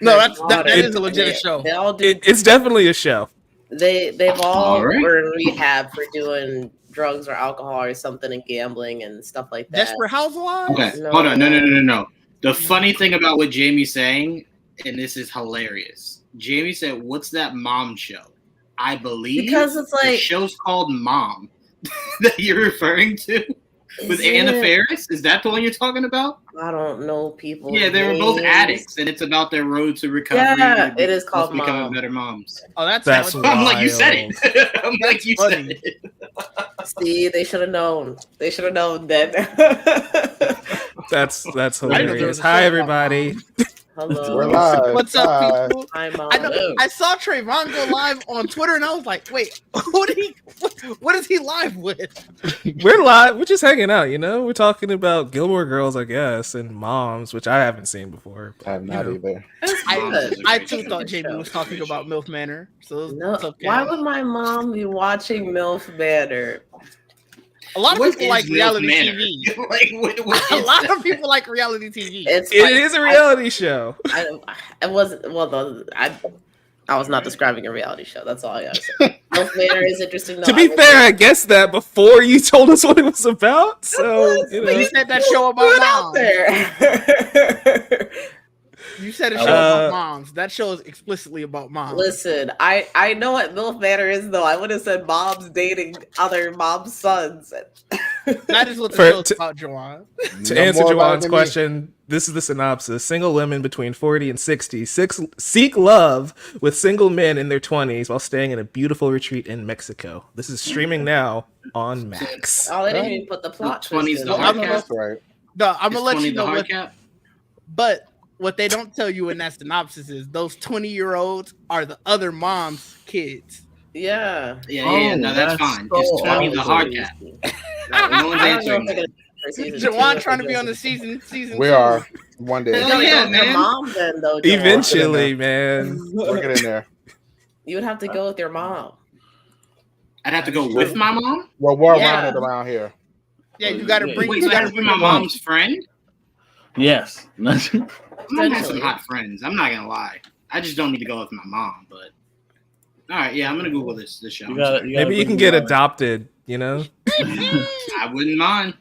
No, Harry that Potter. is a legit show. They all do. It's definitely a show. They've all Alright. were in rehab for doing drugs or alcohol or something and gambling and stuff like that. Desperate Housewives. Okay, No. hold on. No. The funny thing about what Jamie's saying, and this is hilarious. Jamie said, "What's that mom show?" I believe Because it's the like show's called Mom that you're referring to with is Anna it? Faris. Is that the one you're talking about? I don't know people. Yeah, they were both addicts, and it's about their road to recovery. Yeah, it is both called becoming Mom. better moms. Oh, that's That's I'm like, you said it. I'm like, you said funny. it. See, they should have known. They should have known that. That's there hilarious. was a Hi show everybody. Hello. We're live. What's up, Hi. people? Hi, Mom. I know. I saw Trayvon go live on Twitter, and I was like, "Wait, what is he live with?" We're live. We're just hanging out, you know. We're talking about Gilmore Girls, I guess, and moms, which I haven't seen before. I have not either. I too thought Jamie was talking about MILF Manor, so No, it's okay. why would my mom be watching MILF Manor? A lot of What people is like MILF reality Manor? TV. Like, what A is lot that? of people like reality TV. It's It like- is a reality show. It wasn't. Well, though, I was not describing a reality show. That's all I gotta say. MILF Manor is interesting. Though. To be fair, I guessed that before you told us what it was about. So you But know. you said that show Put about it out moms. there. You said a show about moms. That show is explicitly about moms. Listen, I know what MILF Manor is, though. I would have said moms dating other moms' sons. That is what the For- show's to- about, Joanne. To No answer more about Jawan's it than me. question, this is the synopsis. Single women between 40 and 60 seek love with single men in their 20s while staying in a beautiful retreat in Mexico. This is streaming now on Max. Oh, they didn't even put the plot twist 20's in the there. hard I'm cap. That's right. No, I'm Is gonna let 20 you the know hard what. cap? But what they don't tell you in that synopsis is those 20-year-olds are the other mom's kids. Yeah. Yeah. No, that's fine. Is 20 the hard cap? No one's I don't know answering if they're that. gonna for season two, Jawan if trying to they're be on gonna- the season We two. are one day. You Hell gotta yeah, go with your man. mom then, though. Jawan. Eventually, man. We're getting there. You would have to go with your mom. I'd have to go with my mom? Well, we're Yeah. around it around here. Yeah, you gotta bring. Wait, You so I gotta have to be bring my your mom. mom's friend? Yes. My mom has some Essentially. hot friends. I'm not gonna lie. I just don't need to go with my mom, but all right, yeah, I'm gonna Google this show. You I'm gotta, sorry. Maybe you can get adopted, you know? I wouldn't mind.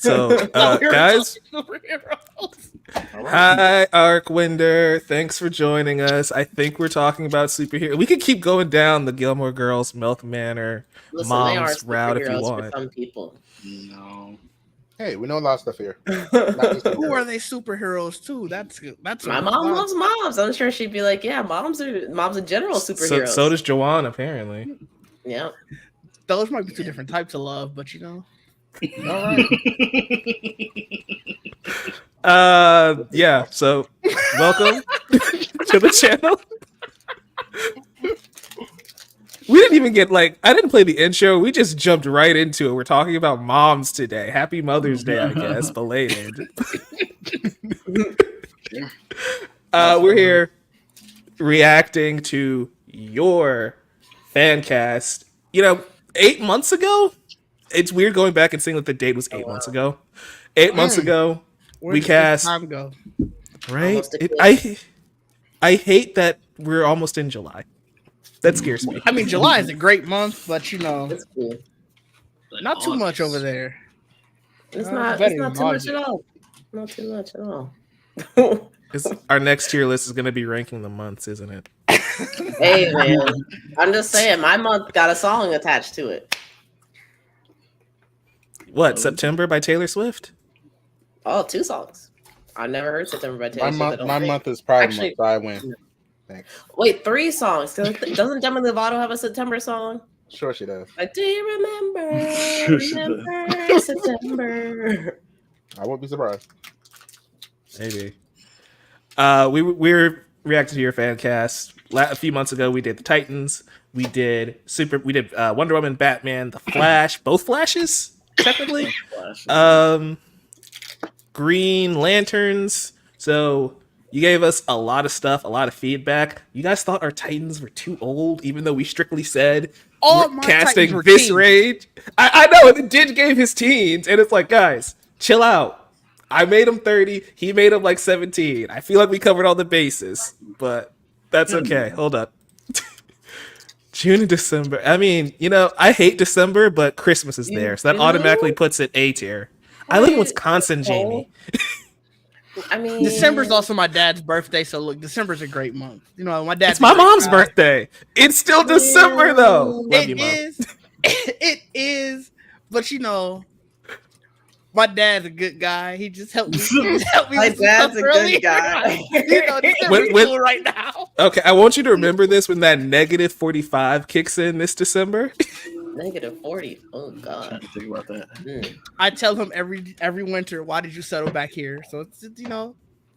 Guys, Superheroes. hi, Arcwinder. Thanks for joining us. I think we're talking about superhero. We could keep going down the Gilmore Girls, Milk Manor, Listen, they are Mom's route if you superheroes for want. some people. No. Hey, we know a lot of stuff here. Not just Who are they superheroes to? That's My mom loves moms. I'm sure she'd be like, "Yeah, moms in general superheroes." So does Joanne, apparently. Yeah. Those might be two different types of love, but you know. All right. Yeah, so welcome to the channel. We didn't even get I didn't play the intro. We just jumped right into it. We're talking about moms today. Happy Mother's Day, I guess, belated. We're here reacting to your fan cast. 8 months ago? It's weird going back and seeing that the date was 8 months ago. 8 months ago, Where we did this cast. time go? Right? Almost a I hate that we're almost in July. That scares me. I mean, July is a great month, but you know, It's cool. But not too much August. over there. It's It's not better too than much at all. Not too much at all. Our next tier list is going to be ranking the months, isn't it? Hey man, I'm just saying, my month got a song attached to it. What, September by Taylor Swift? Oh, 2 songs. I never heard September by Taylor My Swift. I month, don't my think. month is Pride Actually- Month. So I win. Thanks. Wait, 3 songs. Doesn't Demi Lovato have a September song? Sure, she does. Like, do you remember? Sure she does. Remember September? I won't be surprised. Maybe. We're reacting to your fan cast. A few months ago, we did the Titans. We did Wonder Woman, Batman, The Flash. Both Flashes, technically. Green Lanterns. So you gave us a lot of stuff, a lot of feedback. You guys thought our Titans were too old, even though we strictly said All we're my casting Titans were this teens. rage. I know, and the Didge gave his teens, and it's like, guys, chill out. I made him 30. He made him like 17. I feel like we covered all the bases, but that's okay. Hold up. June and December. I mean, I hate December, but Christmas is there, so that automatically puts it A tier. I live in Wisconsin, Jamie. I mean, December's also my dad's birthday, so look, December's a great month. My dad's It's my mom's birthday. It's still December though. Love you, Mom. It is, but my dad's a good guy. He just helped me. My dad's a good guy. December's cool right now. Okay, I want you to remember this when that -45 kicks in this December. -40. Oh I God. have to think about that. I tell him every winter, why did you settle back here? So it's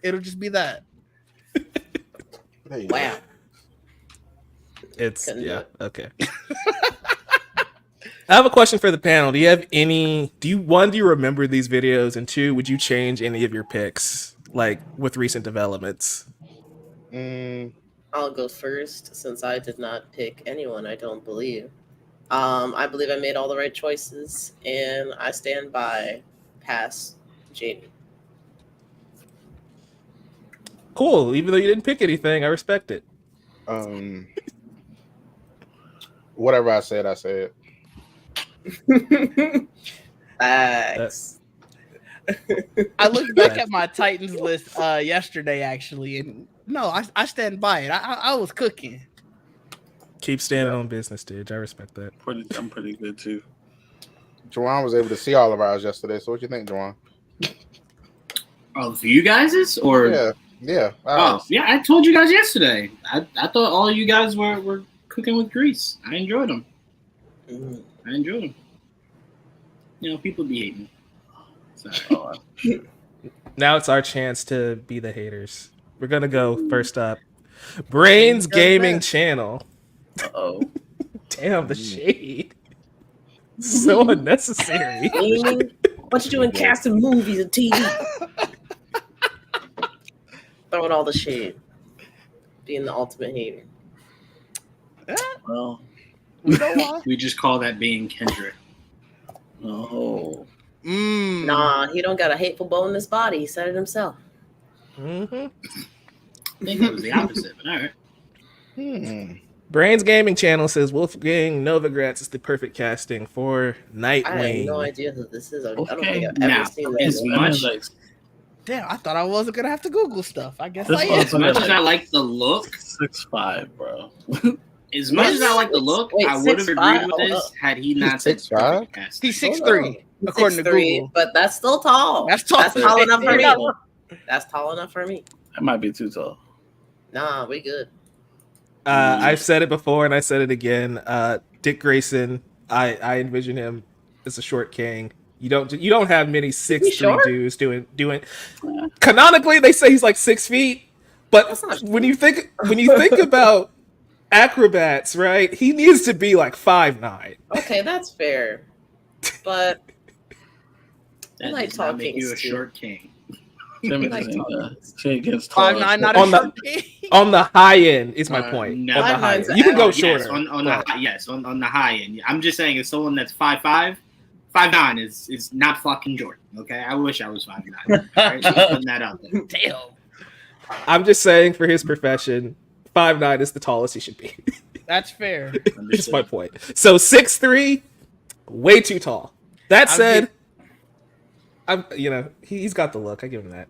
it'll just be that. Wow. It's okay. I have a question for the panel. Do you remember these videos, and two, would you change any of your picks, like with recent developments? I'll go first since I did not pick anyone, I don't believe. I believe I made all the right choices, and I stand by pass Jamie. Cool. Even though you didn't pick anything, I respect it. Whatever I said, I said. Thanks. I looked back at my Titans list yesterday, actually, and no, I stand by it. I was cooking. Keep standing on business, dude. I respect that. I'm pretty good too. Juwan was able to see all of ours yesterday. So what you think, Juwan? Oh, for you guys or yeah. Oh yeah, I told you guys yesterday. I thought all you guys were cooking with grease. I enjoyed them. I enjoyed them. People be hating. Sorry. Now it's our chance to be the haters. We're gonna go first up. Brains Gaming Channel. Oh, damn the shade. So unnecessary. What you doing casting movies and TV? Throwing all the shade. Being the ultimate hater. Well, we just call that being Kendrick. oh, Nah, he don't got a hateful bone in his body. He said it himself. Mm-hmm. I think it was the opposite, but all right. Brains Gaming Channel says Wolfgang Novogratz is the perfect casting for Nightwing. I have no idea who this is. I don't think I've Now, ever seen as much Damn, I thought I wasn't gonna have to Google stuff. I guess This I one's am. as much as I like the look, 6'5", bro. as much as I like the look, Wait, I would have 6'5"? agreed with this had he not said 6'5"? perfect casting. He's 6'3", according to 6'3", Google. but that's still tall. That's tall. That's tall enough for me. Yeah. That's tall enough for me. That might be too tall. Nah, we good. I've said it before and I said it again. Dick Grayson, I envision him as a short king. You don't have many 6'3" dudes doing. Canonically, they say he's like 6 feet, but when you think about acrobats, right? He needs to be like 5'9". Okay, that's fair. But That like does not make talking you a Stu. short king. Jimmy Like doesn't, talking. she gets taller. 5'9", not On a the- short king. On the high end is my point. No. On the high 5'9"'s end. You can go an shorter. Yes, on but- on the high end. I'm just saying, if someone that's 5'5", 5'9" is not fucking Jordan. Okay, I wish I was 5'9". Right? Just putting that out there. Damn. I'm just saying, for his profession, 5'9" is the tallest he should be. That's fair. That's my point. So 6'3", way too tall. That said, he's got the look. I give him that.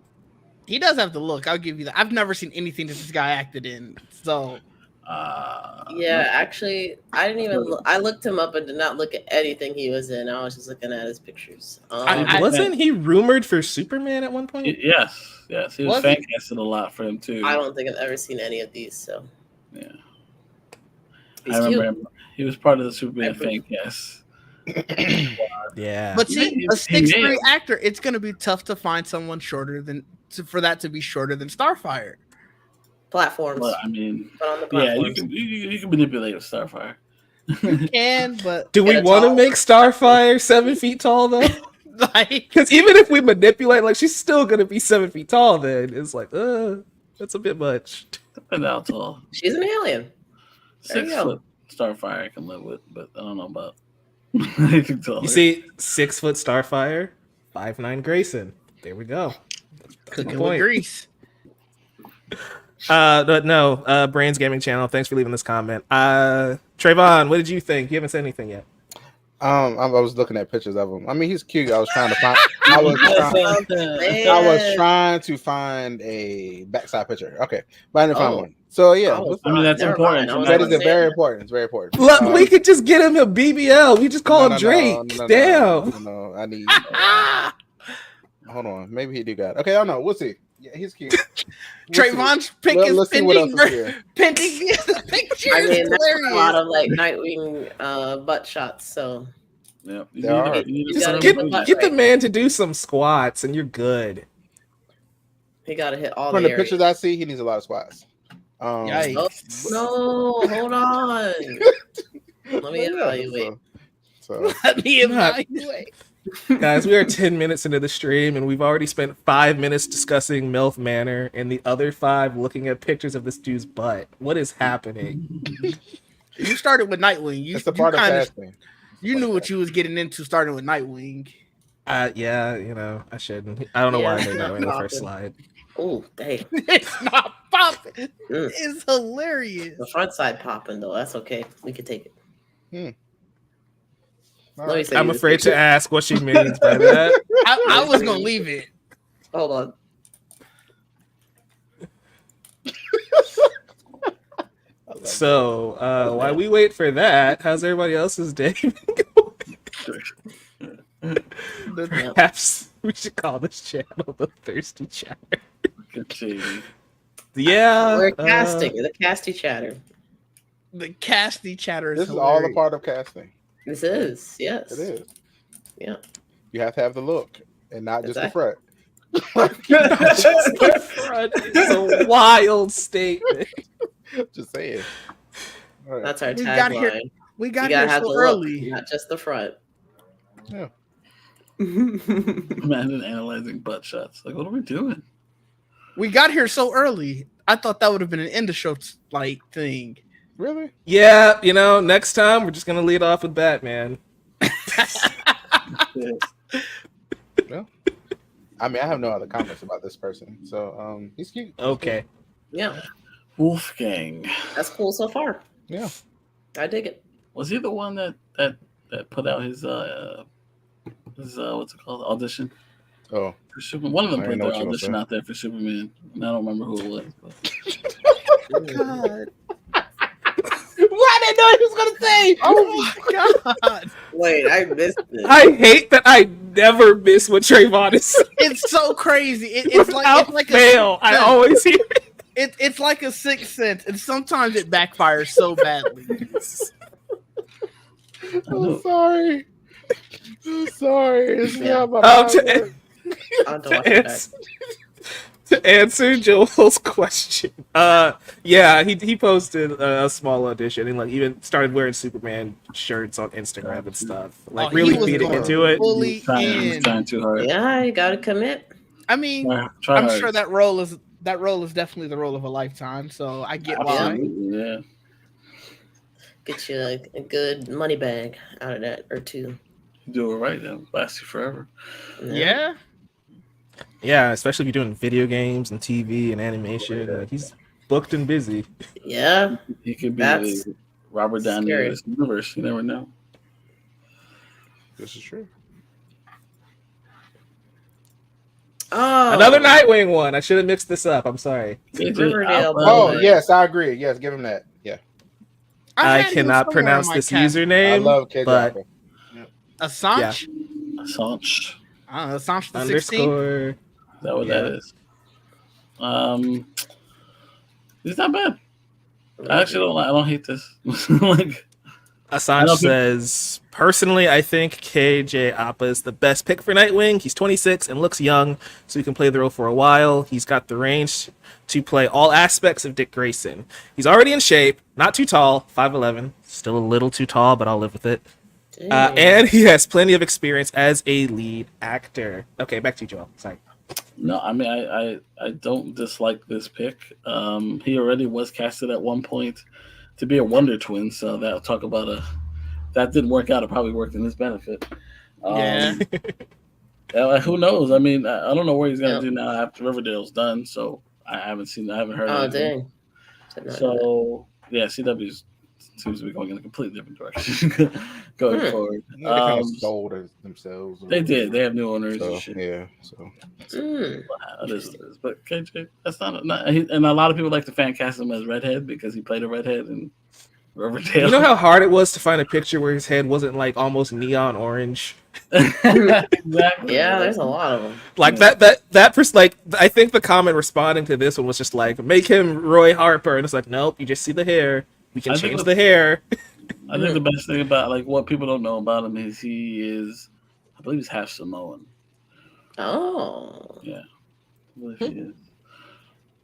He does have the look. I'll give you that. I've never seen anything that this guy acted in. So yeah, actually, I didn't even. I looked him up and did not look at anything he was in. I was just looking at his pictures. Wasn't he rumored for Superman at one point? Yes. He was Was fan casting a lot for him too. I don't think I've ever seen any of these. So Yeah, he's I remember cute. him. He was part of the Superman fan cast. Yeah. but see, He a 6'3" nailed. actor, it's gonna be tough to find someone for that to be shorter than Starfire. Platforms, Well, I mean, but on the yeah, platforms. you can manipulate with Starfire. And but Do we Get a want to tall- make Starfire 7 feet tall though? like Because even if we manipulate, like she's still gonna be 7 feet tall. Then it's like, that's a bit much. Depending how tall. She's an alien. There you 6 go. foot Starfire I can live with, but I don't know about anything taller. You see, 6 foot Starfire, 5'9" Grayson. There we go. Cooking with point. grease. But no, Brains Gaming Channel. Thanks for leaving this comment. Trayvon, what did you think? You haven't said anything yet. I was looking at pictures of him. I mean, he's cute. I was trying to find. I was trying to find a backside picture. Okay, but I didn't find one. So yeah, I mean that's important. That is very important. It's very important. Look, we could just get him a BBL. We just call him Drake. Damn. No, I need. Hold on. Maybe he do got it. Okay, I don't know. We'll see. Yeah, he's cute. Trayvon's pick is let's see what else is here. pending picture. I mean, that's hilarious. a lot of like Nightwing butt shots. So Yeah, There Get the man to do some squats, and you're good. he got to hit all From the the areas. pictures I see, he needs a lot of squats. Yikes. Oh, no, hold on. Let me evaluate. So Let me evaluate. Guys, we are 10 minutes into the stream, and we've already spent 5 minutes discussing MILF Manor, and the other 5 looking at pictures of this dude's butt. What is happening? You started with Nightwing. it's a part of casting. You knew what you was getting into starting with Nightwing. Yeah, you know, I shouldn't. I don't know why I made that in the first slide. Oh, dang. It's not popping. It's hilarious. The front side popping, though. That's okay. We can take it. Let me see I'm this afraid picture. to ask what she means by that. I was going to leave it. Hold on. So, while we wait for that, how's everybody else's day? Perhaps we should call this channel the Thirsty Chatter. Yeah. We're casting. The casty chatter. The casty chatter is This is all a part of casting. This is, yes. It is. Yeah. You have to have the look and not just the front. Just the front is a wild statement. Just saying. All right. That's our We got here- tagline. We got You gotta here have so the early. look, not just the front. Yeah. Imagine analyzing butt shots. Like, what are we doing? We got here so early. I thought that would have been an end of show like thing. Really? Yeah, you know, next time we're just gonna lead off with Batman. Well, I mean, I have no other comments about this person. So, he's cute. Okay. Yeah. Wolfgang. That's cool so far. Yeah. I dig it. Was he the one that put out his what's it called, audition Oh, for Superman? One of them I put know their what you're audition saying. out there for Superman, and I don't remember who it was. God. What I know he was gonna say? Oh my god! Wait, I missed this. I hate that I never miss what Trayvon is saying. It's so crazy. It's Without like fail. I always hear it. It's like a sixth sense, and sometimes it backfires so badly. I'm sorry. I'm sorry. It's not my Oh, fault. I'll have to watch it back. To answer Joel's question, yeah, he posted a small audition and like even started wearing Superman shirts on Instagram and stuff, like Oh, really he was feeding going into it. fully He's trying too hard. Yeah, you gotta commit. I mean, Try I'm hard. sure that role is definitely the role of a lifetime. So I get why. Absolutely, yeah. Get you a good money bag out of that or two. You do it right, it'll last you forever. Yeah. Yeah, especially if you're doing video games and TV and animation. Like, he's booked and busy. Yeah. He could be That's the Robert Downey scary. of this universe. You never know. This is true. Oh, Another Nightwing one. I should have mixed this up. I'm sorry. Riverdale. Oh, boy. yes, I agree. Yes, give him that. Yeah. I had him cannot somewhere pronounce in my this cast. I username, love Kid but Rocker. Assange. Assange. I don't know. Assange the 16th. underscore. Is that what that is? It's not bad. I actually I don't hate this. Like, I Assange don't think- says, personally, I think KJ Appa is the best pick for Nightwing. He's 26 and looks young, so he can play the role for a while. He's got the range to play all aspects of Dick Grayson. He's already in shape, not too tall, 5'11", still a little too tall, but I'll live with it. And he has plenty of experience as a lead actor. Okay, back to you, Joel. Sorry. no, I mean I don't dislike this pick. He already was casted at one point to be a Wonder Twin, so that'll talk about that didn't work out. It probably worked in his benefit. Yeah. Who knows? I mean, I don't know what he's gonna do now after Riverdale's done. So I haven't heard. Oh anything. dang! Did not know So yeah, CW seems to be going in a completely different direction going forward. Yeah, they kind of stole themselves. They did. They have new owners So, and shit. yeah. So It is. But KJ, that's not and a lot of people like to fan cast him as Redhead because he played a redhead in Riverdale. You know how hard it was to find a picture where his head wasn't like almost neon orange. Exactly. Yeah, there's a lot of them. Like like I think the comment responding to this one was just like, make him Roy Harper, and it's like, nope, you just see the hair. We can change the hair. I think the best thing about like what people don't know about him is I believe he's half Samoan. Oh. Yeah. I believe he is.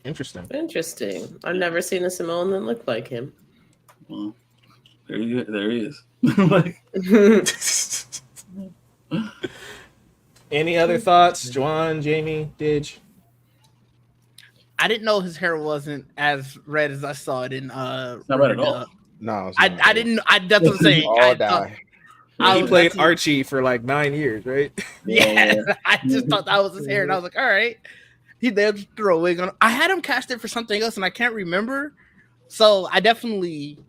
Interesting. I've never seen a Samoan that looked like him. Well, there he is. Like, any other thoughts, Juan, Jamie, Didge? I didn't know his hair wasn't as red as I saw it in not red at all. no, I didn't. That's what I'm saying. All die. He played Archie for like 9 years, right? Yeah, I just thought that was his hair, and I was like, all right. They'll just throw a wig on. I had him casted for something else, and I can't remember. So I definitely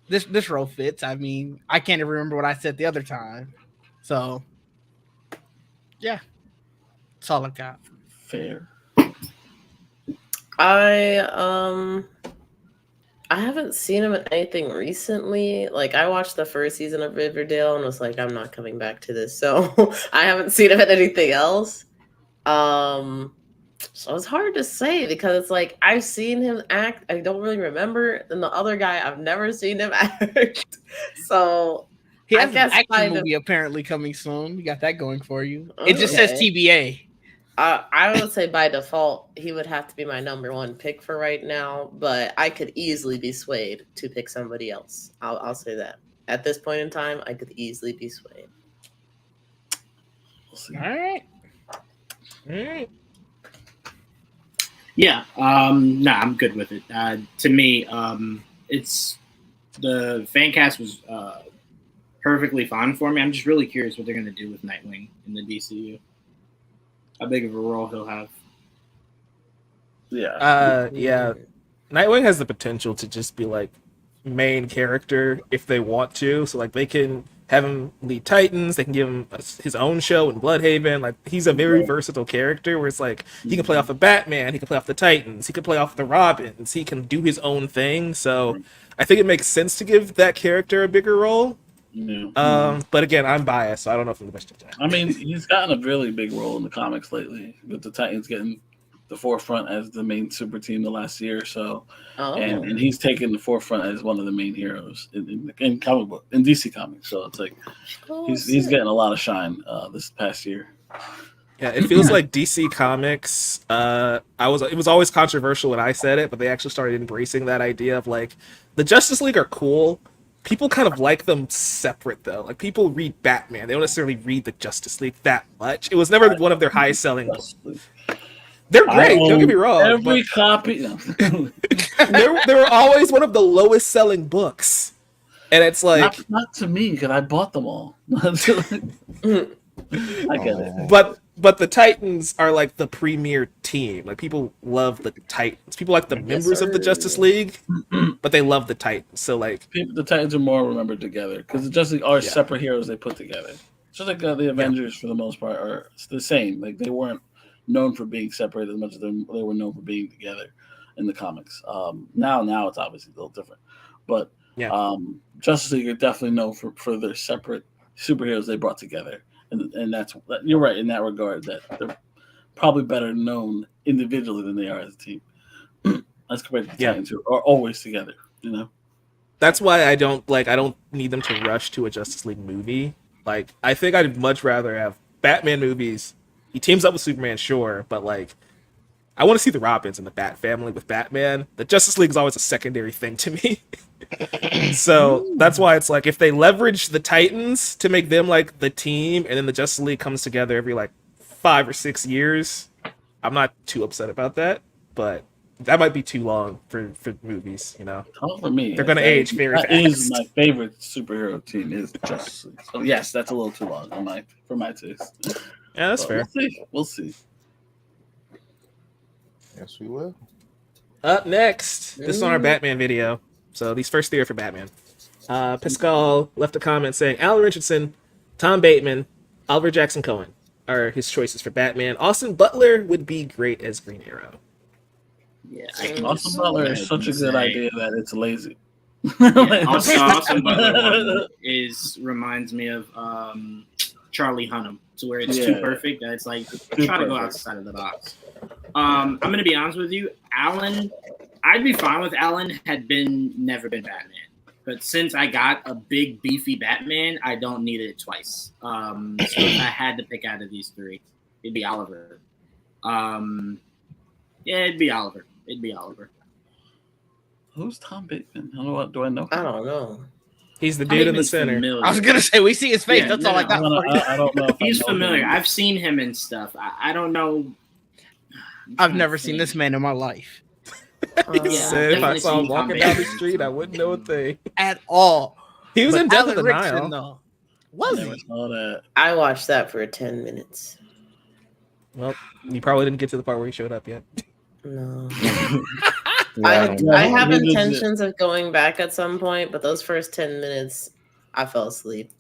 this role fits. I mean, I can't even remember what I said the other time. So yeah, that's all I got. Fair. I haven't seen him in anything recently. Like I watched the first season of Riverdale and was like, I'm not coming back to this. So I haven't seen him in anything else. So it's hard to say because it's like I've seen him act. I don't really remember. And the other guy, I've never seen him act. So he has an action movie apparently coming soon. You got that going for you. Okay. It just says TBA. I would say by default, he would have to be my number one pick for right now, but I could easily be swayed to pick somebody else. I'll say that. At this point in time, I could easily be swayed. We'll see. All right. Yeah, I'm good with it. To me, it's the fan cast was perfectly fine for me. I'm just really curious what they're going to do with Nightwing in the DCU. How big of a role he'll have. Yeah. Yeah. Nightwing has the potential to just be like main character if they want to. So like they can have him lead Titans. They can give him his own show in Bloodhaven. Like he's a very versatile character where it's like he can play off the Batman, he can play off the Titans, he can play off the Robins, he can do his own thing. So I think it makes sense to give that character a bigger role. Yeah. But again, I'm biased, so I don't know if I'm the best at that. I mean, he's gotten a really big role in the comics lately, with the Titans getting the forefront as the main super team the last year or so, and he's taken the forefront as one of the main heroes in comic book in DC Comics. So it's like he's getting a lot of shine this past year. Yeah, it feels like DC Comics. It was always controversial when I said it, but they actually started embracing that idea of like the Justice League are cool. People kind of like them separate though. Like people read Batman, they don't necessarily read the Justice League that much. It was never one of their highest selling books. They're great. Don't get me wrong. Every copy. No. they were always one of the lowest selling books, and it's like not to me because I bought them all. I get it. But the Titans are like the premier team. Like people love the Titans. People like the members of the Justice League, but they love the Titans. So like the Titans are more remembered together because the Justice League are separate heroes they put together. Just like the Avengers for the most part are the same. Like they weren't known for being separated as much as they were known for being together in the comics. Now it's obviously a little different, but Justice League are definitely known for their separate superheroes they brought together. And that's you're right in that regard that they're probably better known individually than they are as a team. As compared to the Titans who are always together, you know. That's why I don't need them to rush to a Justice League movie. Like I think I'd much rather have Batman movies. He teams up with Superman, sure, but like I want to see the Robins and the Bat family with Batman. The Justice League is always a secondary thing to me. So that's why it's like if they leverage the Titans to make them like the team and then the Justice League comes together every like 5 or 6 years, I'm not too upset about that, but that might be too long for movies, you know. Oh, for me, they're going to age very fast. That is my favorite superhero team is Justice League. So yes, that's a little too long for my taste. Yeah, that's fair. We'll see. Yes, we will. Up next, this is on our Batman video. So these first three are for Batman. Pascal left a comment saying Alan Richardson, Tom Bateman, Oliver Jackson Cohen are his choices for Batman. Austin Butler would be great as Green Arrow. Yeah, Austin Butler is such a good idea that it's lazy. Yeah, Austin Butler one reminds me of Charlie Hunnam, to where it's too perfect that it's like try to go outside of the box. I'm gonna be honest with you, Alan. I'd be fine with Alan had never been Batman, but since I got a big beefy Batman, I don't need it twice. So if I had to pick out of these three, it'd be Oliver. It'd be Oliver. Who's Tom Bateman? Do I know? I don't know. He's the dude in the center. Familiar. I was gonna say we see his face. That's all I got. I don't know. He's familiar. I've seen him and stuff. I don't know. I've never seen this man in my life He said if I saw him walking down the street, I wouldn't know a thing at all. He was in Death of the Rickson, Nile. though. Was Never he? saw that. I watched that for 10 minutes. Well, you probably didn't get to the part where he showed up yet. No. Yeah, I have intentions of going back at some point, but those first 10 minutes, I fell asleep.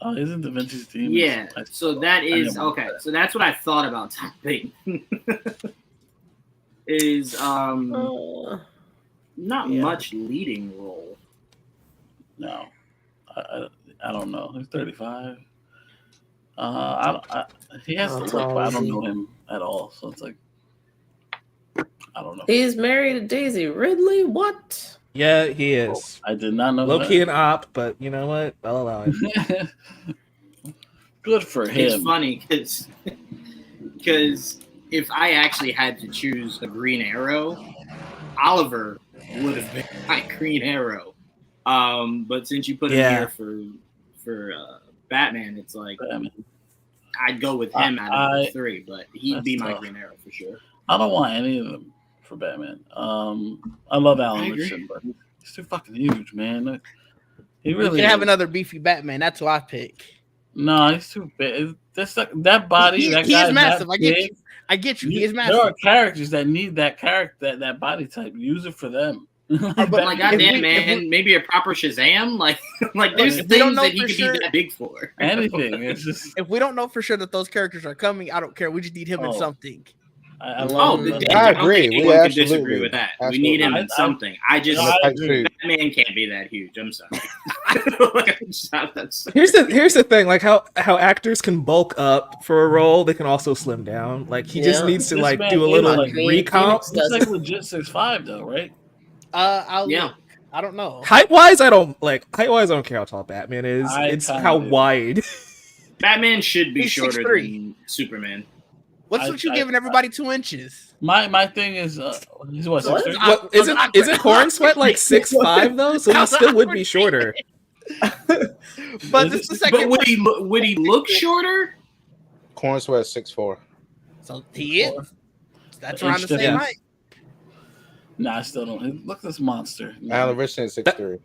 Oh, isn't Da Vinci's team? Yeah, so that is okay. So that's what I thought about Tom Bateman. Is not much leading role. No, I don't know. He's 35. He has to look, but I don't know him at all. So it's like, I don't know. He's married to Daisy Ridley. What? Yeah, he is. I did not know. Low key an op, but you know what? I'll allow it. Good for him. It's funny because if I actually had to choose a Green Arrow, Oliver would have been my Green Arrow. But since you put him here for Batman, it's like I'd go with him out of the three, but he'd be my Green Arrow for sure. I don't want any of them for Batman. I love Alan Richardson, but he's too fucking huge, man. He really can have another beefy Batman. That's who I pick. No, he's too big. That body, he's massive. I get you. He is massive. There are characters that need that character, that body type. Use it for them. But like, goddamn, man, maybe a proper Shazam. Like there's things that he could be that big for. Anything. It's just if we don't know for sure that those characters are coming, I don't care. We just need him in something. I agree. We can disagree with that. Absolutely. We need him in something. Batman can't be that huge. I'm sorry. Here's the thing. Like how actors can bulk up for a role, they can also slim down. Like he just needs to do a little recomp. It's like legit 6'5" though, right? I don't know. Height wise, I don't care how tall Batman is. It's how wide. Batman should be shorter than Superman. What's you giving everybody 2 inches? My thing is, he's what 6'3"? What isn't Corn Sweat like 6'5" though? So he still would be shorter. But this is the second. But would he look shorter? Corn Sweat 6'4". So he is. That's around the same height. Nah, I still don't. Look at this monster. Alan Richardson 6'3".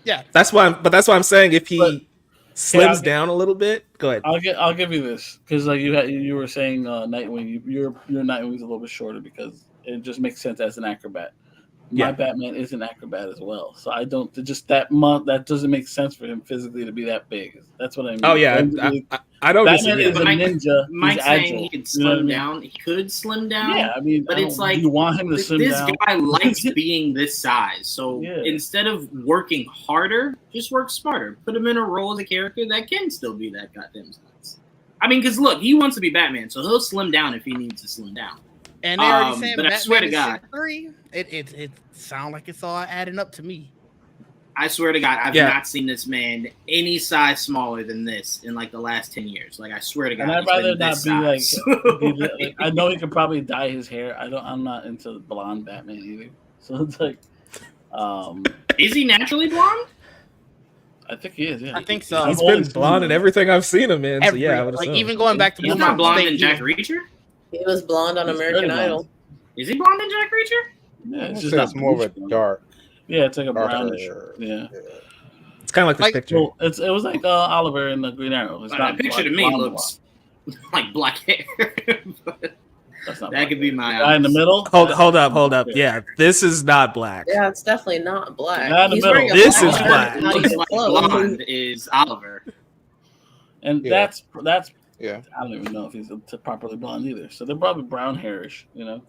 Yeah, that's why I'm saying if he slims down a little bit. Go ahead. I'll give you this because like you were saying Nightwing, your Nightwing's a little bit shorter because it just makes sense as an acrobat. My Batman is an acrobat as well, so I don't that doesn't make sense for him physically to be that big. That's what I mean. Oh yeah, I don't Batman disagree. is a ninja. Mike's saying he could slim down. He could slim down. Yeah, I mean, but it's like you want him to slim down. This guy likes being this size, so instead of working harder, just work smarter. Put him in a role as a character that can still be that goddamn size. I mean, because look, he wants to be Batman, so he'll slim down if he needs to slim down. And they already saying but Batman I swear to God, 6'3". It sounds like it's all adding up to me. I swear to God, I've not seen this man any size smaller than this in like the last 10 years. Like I swear to God, and I'd rather not be like I know he could probably dye his hair. I'm not into blonde Batman either. So it's like, is he naturally blonde? I think he is. Yeah, I think so. He's been blonde in everything I've seen him in. So yeah, I would assume. Even going back to he's not blonde in Jack Reacher. He was blonde on American Idol. Is he blonde in Jack Reacher? Yeah, it's just more of a dark. Yeah, it's like a brownish. Yeah. It's kind of like this picture. Well, it was like Oliver in the Green Arrow. It's that picture to me looks like black hair. But That's not that could be my guy in the middle. Hold up. Yeah, this is not black. Yeah, it's definitely not black. Guy in the He's middle. wearing a This black is shirt, black. not Looks even like clothes. blonde is Oliver. And Yeah. that's Yeah. I don't even know if he's properly blonde either. So they're probably brown hairish, you know.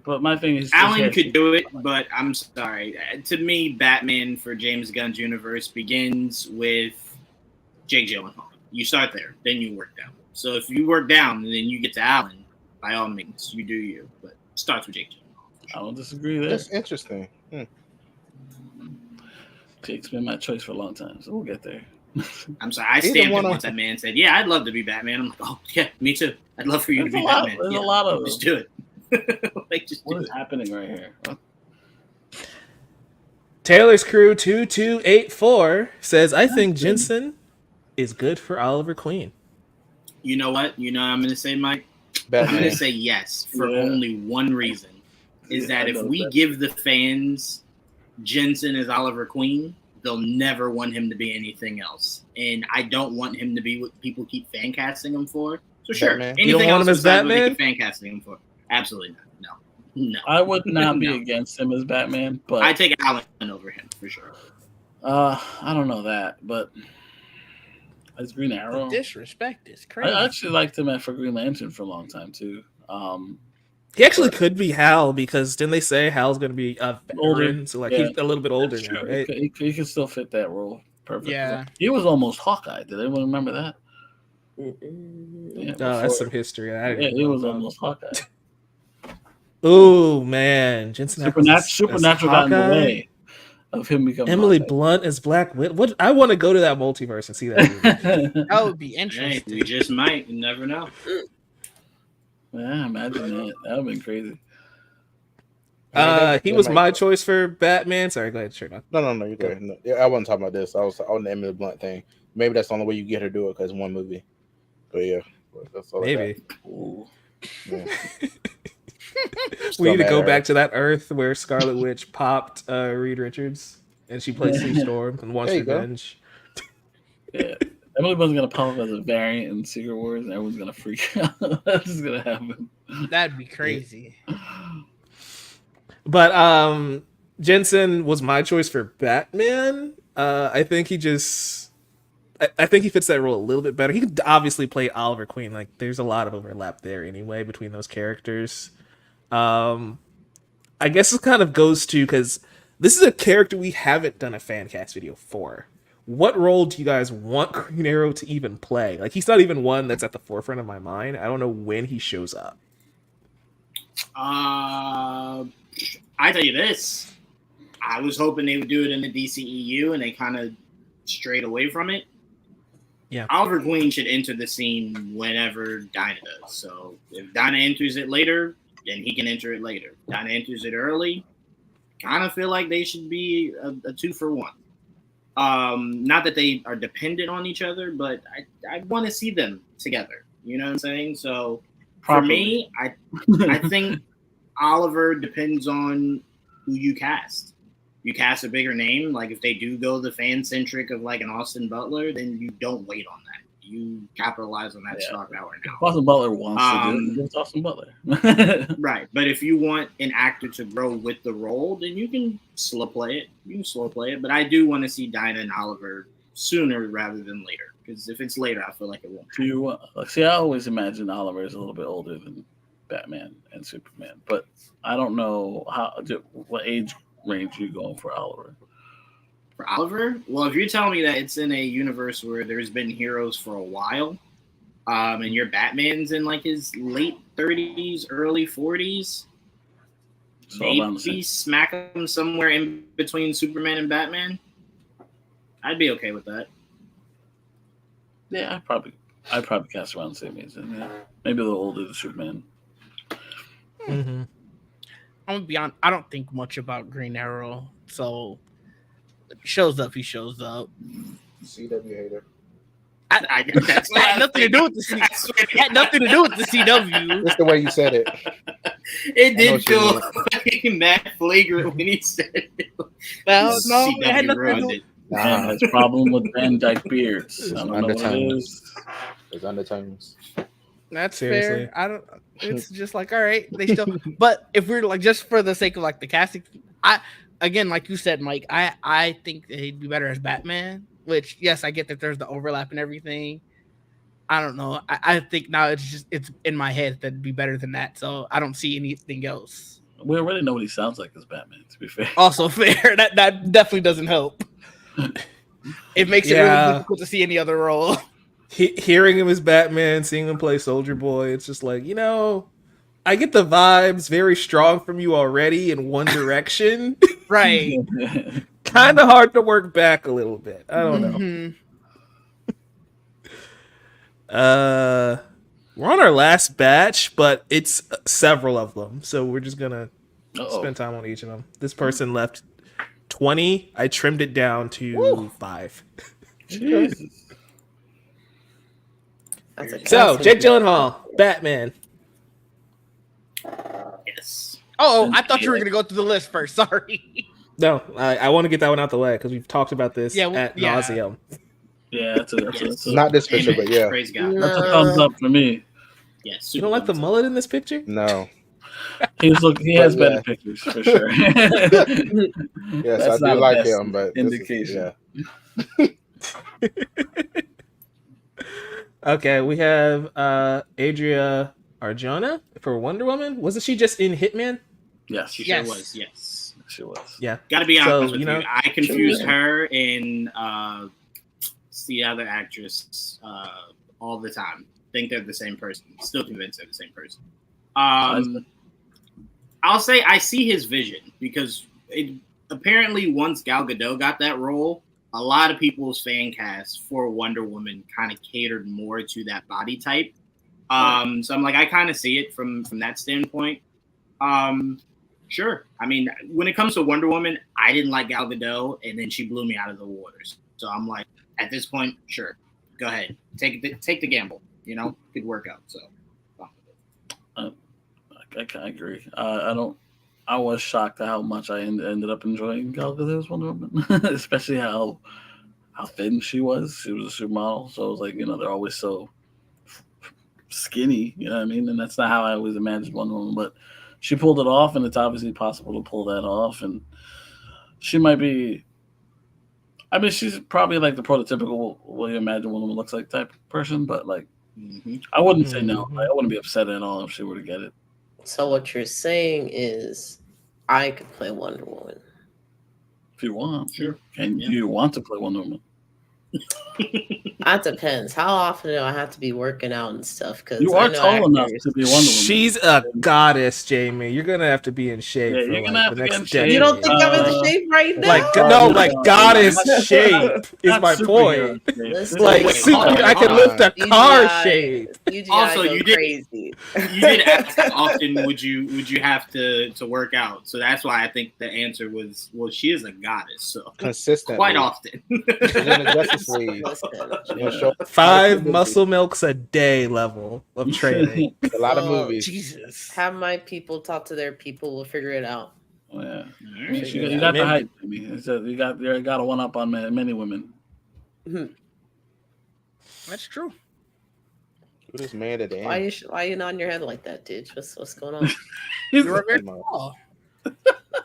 But my thing is, Alan could do it, but I'm sorry. To me, Batman for James Gunn's universe begins with Jake Gyllenhaal. You start there, then you work down. So if you work down, then you get to Alan. By all means, you do you. But it starts with Jake Gyllenhaal. I don't disagree there. That's interesting. Jake's been my choice for a long time, so we'll get there. I'm sorry. I Either stamped one it of- once that man said, "Yeah, I'd love to be Batman." I'm like, "Oh yeah, me too. I'd love for you to be Batman." There's Yeah, a lot of just do it. Like, just what do is it. happening right here. Taylor's Crew 2284 says, I think Jensen is good for Oliver Queen. You know what? You know what I'm going to say, Mike? I'm Batman. going to say yes for Yeah. only one reason. Is Yeah, that I if know we that. give the fans Jensen as Oliver Queen, they'll never want him to be anything else. And I don't want him to be what people keep fan casting him for. So sure, Batman. anything You don't want else him as besides what they Batman? keep fan casting him for. Absolutely not. No. I would not be No. against him as Batman, but I take Alan over him for sure. I don't know that, but as Green The Arrow, disrespect is crazy. I actually liked him for Green Lantern for a long time too. He actually could be Hal because didn't they say Hal's going to be a Older. veteran? So like Yeah. he's a little bit older That's now, true. right? He could still fit that role perfectly. Yeah. He was almost Hawkeye. Did anyone remember that? Yeah, Oh, that's before- some history. I didn't Yeah, even he know was about. almost Hawkeye. Oh man, Jensen Ackles as Supernatural got in the Hawkeye? way of him becoming Emily Hawkeye. Blunt as Black Widow. What? I want to go to that multiverse and see that movie. That would be Hey, interesting. we just might. You never know. Yeah, imagine that. That would have been crazy. He was my choice for Batman. Sorry, go ahead, sure. No, you're good. No, yeah, I wasn't talking about this. I was on the Emily Blunt thing. Maybe that's the only way you get her to do it because one movie. But yeah, that's all I got. Maybe Ooh. Yeah. we need to mad go at back her. to that Earth where Scarlet Witch popped Reed Richards and she played Sue Storm and wants There you go. revenge. Yeah. Emily Blunt's gonna pop up as a variant in Secret Wars, and everyone's gonna freak out. That's just gonna happen. That'd be crazy. But Jensen was my choice for Batman. I think he just I think he fits that role a little bit better. He could obviously play Oliver Queen. Like there's a lot of overlap there anyway between those characters. I guess it kind of goes to because this is a character we haven't done a fan cast video for. What role do you guys want Green Arrow to even play? Like he's not even one that's at the forefront of my mind. I don't know when he shows up. I tell you this. I was hoping they would do it in the DCEU, and they kind of strayed away from it. Yeah. Oliver Queen should enter the scene whenever Dinah does. So if Dinah enters it later, then he can enter it later. If Dinah enters it early, kind of feel like they should be a 2-for-1. Not that they are dependent on each other, but I want to see them together. You know what I'm saying? So for me, I think Oliver depends on who you cast. You cast a bigger name, like if they do go the fan-centric of like an Austin Butler, then you don't wait on that. You capitalize on that star power now. Austin Butler wants to do it. It's Austin Butler. Right. But if you want an actor to grow with the role, then you can slow play it. You can slow play it. But I do want to see Dinah and Oliver sooner rather than later. Because if it's later, I feel like it won't. Do you see? I always imagine Oliver is a little bit older than Batman and Superman, but I don't know what age range you going for Oliver. For Oliver? Well, if you're telling me that it's in a universe where there's been heroes for a while, and your Batman's in like his late 30s, early 40s, So around the maybe same. smack him somewhere in between Superman and Batman, I'd be okay with that. Yeah, I'd probably cast around the same age. Then, yeah. Maybe a little older than Superman. Mm-hmm. I'm gonna be honest, I don't think much about Green Arrow, so if he shows up, he shows up. CW hater. That's It had nothing to do with the CW. It had nothing to do with the CW. That's the way you said it. It I know did what you feel mean. like mad flagrant when he said it. Well, no, it had CW nothing to ruined do. it. Man has problem with Van Dyke beards. It's I don't know what it undertones. is. There's undertones. That's Seriously. fair. I don't. It's just like, all right, they still. But if we're like, just for the sake of like the casting, I again, like you said, Mike, I think that he'd be better as Batman. Which, yes, I get that there's the overlap and everything. I don't know. I think now it's in my head that'd be better than that. So I don't see anything else. We already know what he sounds like as Batman, to be fair. Also fair. That definitely doesn't help. It makes it really difficult to see any other role. Hearing him as Batman, seeing him play Soldier Boy, it's just like, I get the vibes very strong from you already in one direction. Right. Kind of hard to work back a little bit. I don't know. Mhm. We're on our last batch, but it's several of them, so we're just gonna spend time on each of them. This person left 20. I trimmed it down to 5. Jesus. So Jake Gyllenhaal, Batman. Yes. Oh, I thought you were gonna go through the list first. Sorry. No, I want to get that one out the way because we've talked about this at nauseum. Yeah, that's a Not this picture, but yeah. Praise God. that's a thumbs up for me. Yes. You don't like the mullet in this picture? No. He has better pictures for sure. Yes, That's I not do a like best him, but indication. Okay, we have Adria Arjona for Wonder Woman. Wasn't she just in Hitman? Yes, She Yes. sure was. Yes. she was. Yeah. Got to be So, honest with you you. know- I confused her and the other actress all the time. Think they're the same person. Still convinced they're the same person. I'll say I see his vision because apparently once Gal Gadot got that role, a lot of people's fan cast for Wonder Woman kind of catered more to that body type. So I'm like, I kind of see it from that standpoint. Sure. I mean, when it comes to Wonder Woman, I didn't like Gal Gadot, and then she blew me out of the waters. So I'm like, at this point, sure, go ahead, take the gamble. Could work out. So I agree. I was shocked at how much I ended up enjoying Gal Gadot's Wonder Woman, especially how thin she was. She was a supermodel, so it was like they're always so skinny. You know what I mean? And that's not how I always imagined Wonder Woman, but she pulled it off, and it's obviously possible to pull that off. And she might be. I mean, she's probably like the prototypical what you imagine Wonder Woman looks like type of person, but like I wouldn't say no. Like, I wouldn't be upset at all if she were to get it. So what you're saying is, I could play Wonder Woman. If you want, Sure. And you want to play Wonder Woman? That depends. How often do I have to be working out and stuff? Because You are tall enough to be Wonder Woman. She's a goddess, Jamie. You're gonna have to be in shape. Yeah, for you're gonna like have the to get next in shape. You don't decade. think I'm in shape right now? Like goddess shape is Not my superhero point. shape. Listen, Like Wait, super, hold on, I can hold lift a on. car CGI. shape. UGI Also, go you did- crazy. you did ask how often would you have to work out. So that's why I think the answer was, well, she is a goddess, so Consistently. quite often. She's in the Justice League. Listen, She's gonna show 5 muscle milks a day level of training. a lot of Oh, movies. Jesus. have my people talk to their people. We'll figure it out. Oh, yeah. All right. You got the height. I mean, you got a one up on many women. That's true. Who this man at the Why end? you nodding your head like that, dude? What's going on? You are very Come on. tall.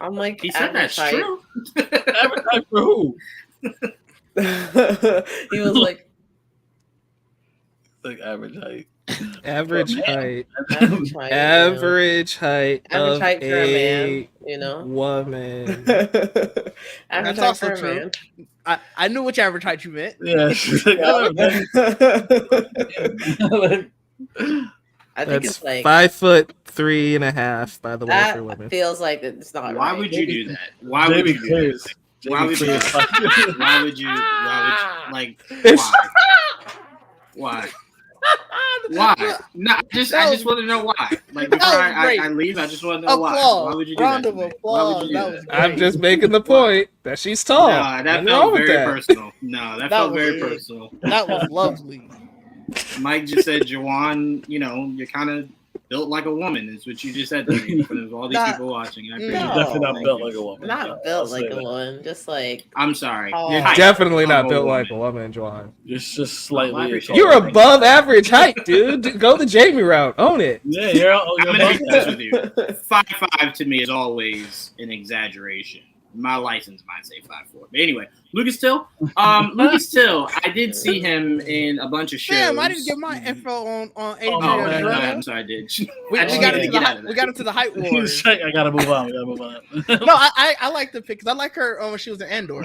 I'm like, He said that's average height. true. Average height for who? He was like, Like average height. Average Man. height. average height. Average height Average of height for a man, a you know. woman. Average That's height also for a true. man. I knew which average height you meant. Yeah. she's like, oh, man. I think That's it's like 5'3.5", by the way, that for women. feels like it's not. Why right. would you do that? Why Jamie would you do that? clears. Why would you? Jamie Why would you? Like It's- why? Why? No, I just want to know why. Like before That was great. I leave, I just want to know why. Why would you do Round that? of to me? Why would applause. you do That was great. I'm just making the point that she's tall. No, that Nothing felt wrong with very that. personal. No, that felt was very it. personal. That was lovely. Mike just said, Jawan, you're kind of built like a woman is what you just said to me in front of all these people watching. I appreciate No. it. Definitely not Thank built you. like a woman. Not built like a woman, just like I'm sorry. Oh. You're Height definitely of not a built woman. like a woman, Juan. It's just Well, I slightly. appreciate You're it. above average height, dude. Go the Jamie route. Own it. Yeah, you're I'm above gonna be honest that. with you. 5'5" to me is always an exaggeration. My license might say 5'4", but anyway, Lucas Till. Lucas Till, I did see him in a bunch of shows. Damn, I didn't get my info on man. Adrian. Oh, Yeah. go ahead. I'm sorry, I did. We I just got needed to into get out of we that. got into the height wars. I gotta move on. We gotta move on. No, I like the pick because I like her when she was in Andor.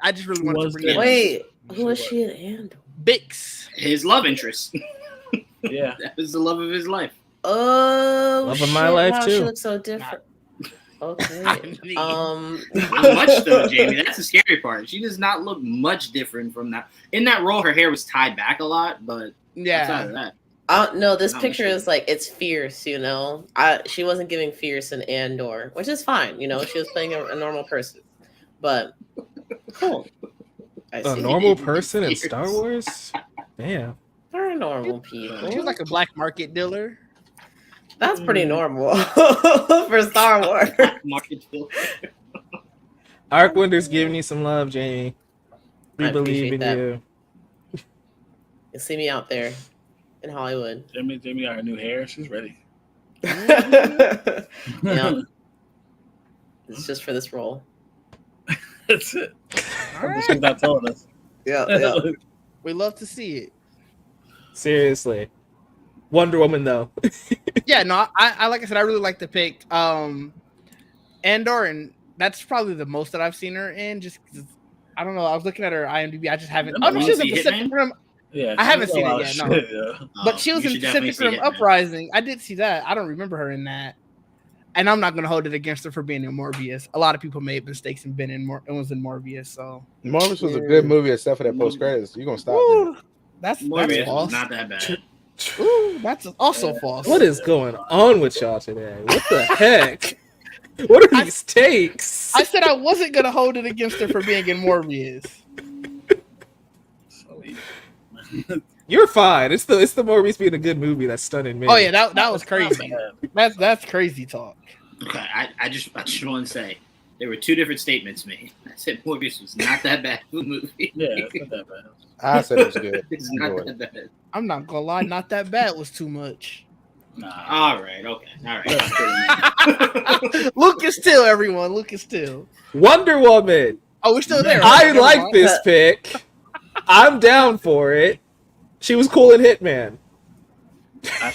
I just really wanted to bring it up. wait, who was she in Andor? Bix. His love interest. Yeah. That was the love of his life. Oh, Love of my life, wow, too. She looks so different. Okay. Not much though, Jamie. That's the scary part. She does not look much different from that. In that role, her hair was tied back a lot, but outside of Yeah. that, No, this Not picture much. is like it's fierce, you know. She wasn't giving fierce in Andor, which is fine, you know. She was playing a normal person, but cool. I A see. normal person in Star Wars? Damn. They're normal people. She was like a black market dealer. That's pretty normal for Star Wars. Market Phil. Arkwinder's giving you some love, Jamie. We I believe in appreciate you. You'll see me out there in Hollywood. Jamie got her new hair. She's ready. Yeah, it's just for this role. That's it. All right. She's not telling us. Yeah, We love to see it. Seriously. Wonder Woman, though. Yeah, no, I like I said, I really like the pick. Andor, and that's probably the most that I've seen her in. Just 'cause, I don't know. I was looking at her IMDb. I just haven't. Oh no, she was in See Pacific Hitman? Rim. Yeah, I haven't she's seen a it lot yet, of no. shit, yeah. But she was You in should definitely Pacific see Rim Hitman. Uprising. I did see that. I don't remember her in that. And I'm not gonna hold it against her for being in Morbius. A lot of people made mistakes and been in and was in Morbius. So Morbius was a good movie except for that post credits. You gonna stop? Ooh, that's Morbius was false. not that bad. Ooh, that's also false. What is going on with y'all today? What the heck? What are these takes? I said I wasn't gonna hold it against her for being in Morbius. So easy. You're fine. It's the Morbius being a good movie that's stunning me. Oh yeah, that was crazy. Bad. That's crazy talk. Okay, I just want to say there were two different statements made. I said Morbius was not that bad of a movie. Yeah, it's not that bad. I said it was good. It's not that bad. I'm not gonna lie, not that bad was too much. Nah. All right, okay, all right. Lucas Till, everyone. Lucas Till. Wonder Woman. Oh, we're still there. I Never like mind. this pick. I'm down for it. She was cool in Hitman. I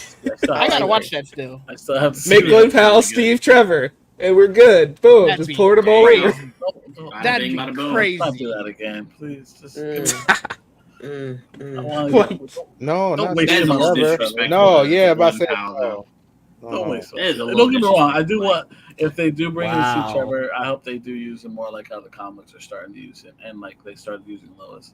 gotta watch that still. I still have to Make see Glenn it. Powell Steve Trevor, and we're good. Boom. That'd Just be pour them all crazy. over. Don't That'd Bing, be bada boom. crazy. not do that again, please. Just I wanna What? get- No, Don't not waste That is your almost money. disrespectful. No, to yeah, but I Glenn said Powell, though. Don't waste That is a it. little Don't get me wrong. I do disrespectful. want if they do bring in Wow. Steve Trevor, I hope they do use him more like how the comics are starting to use him, and like they started using Lois.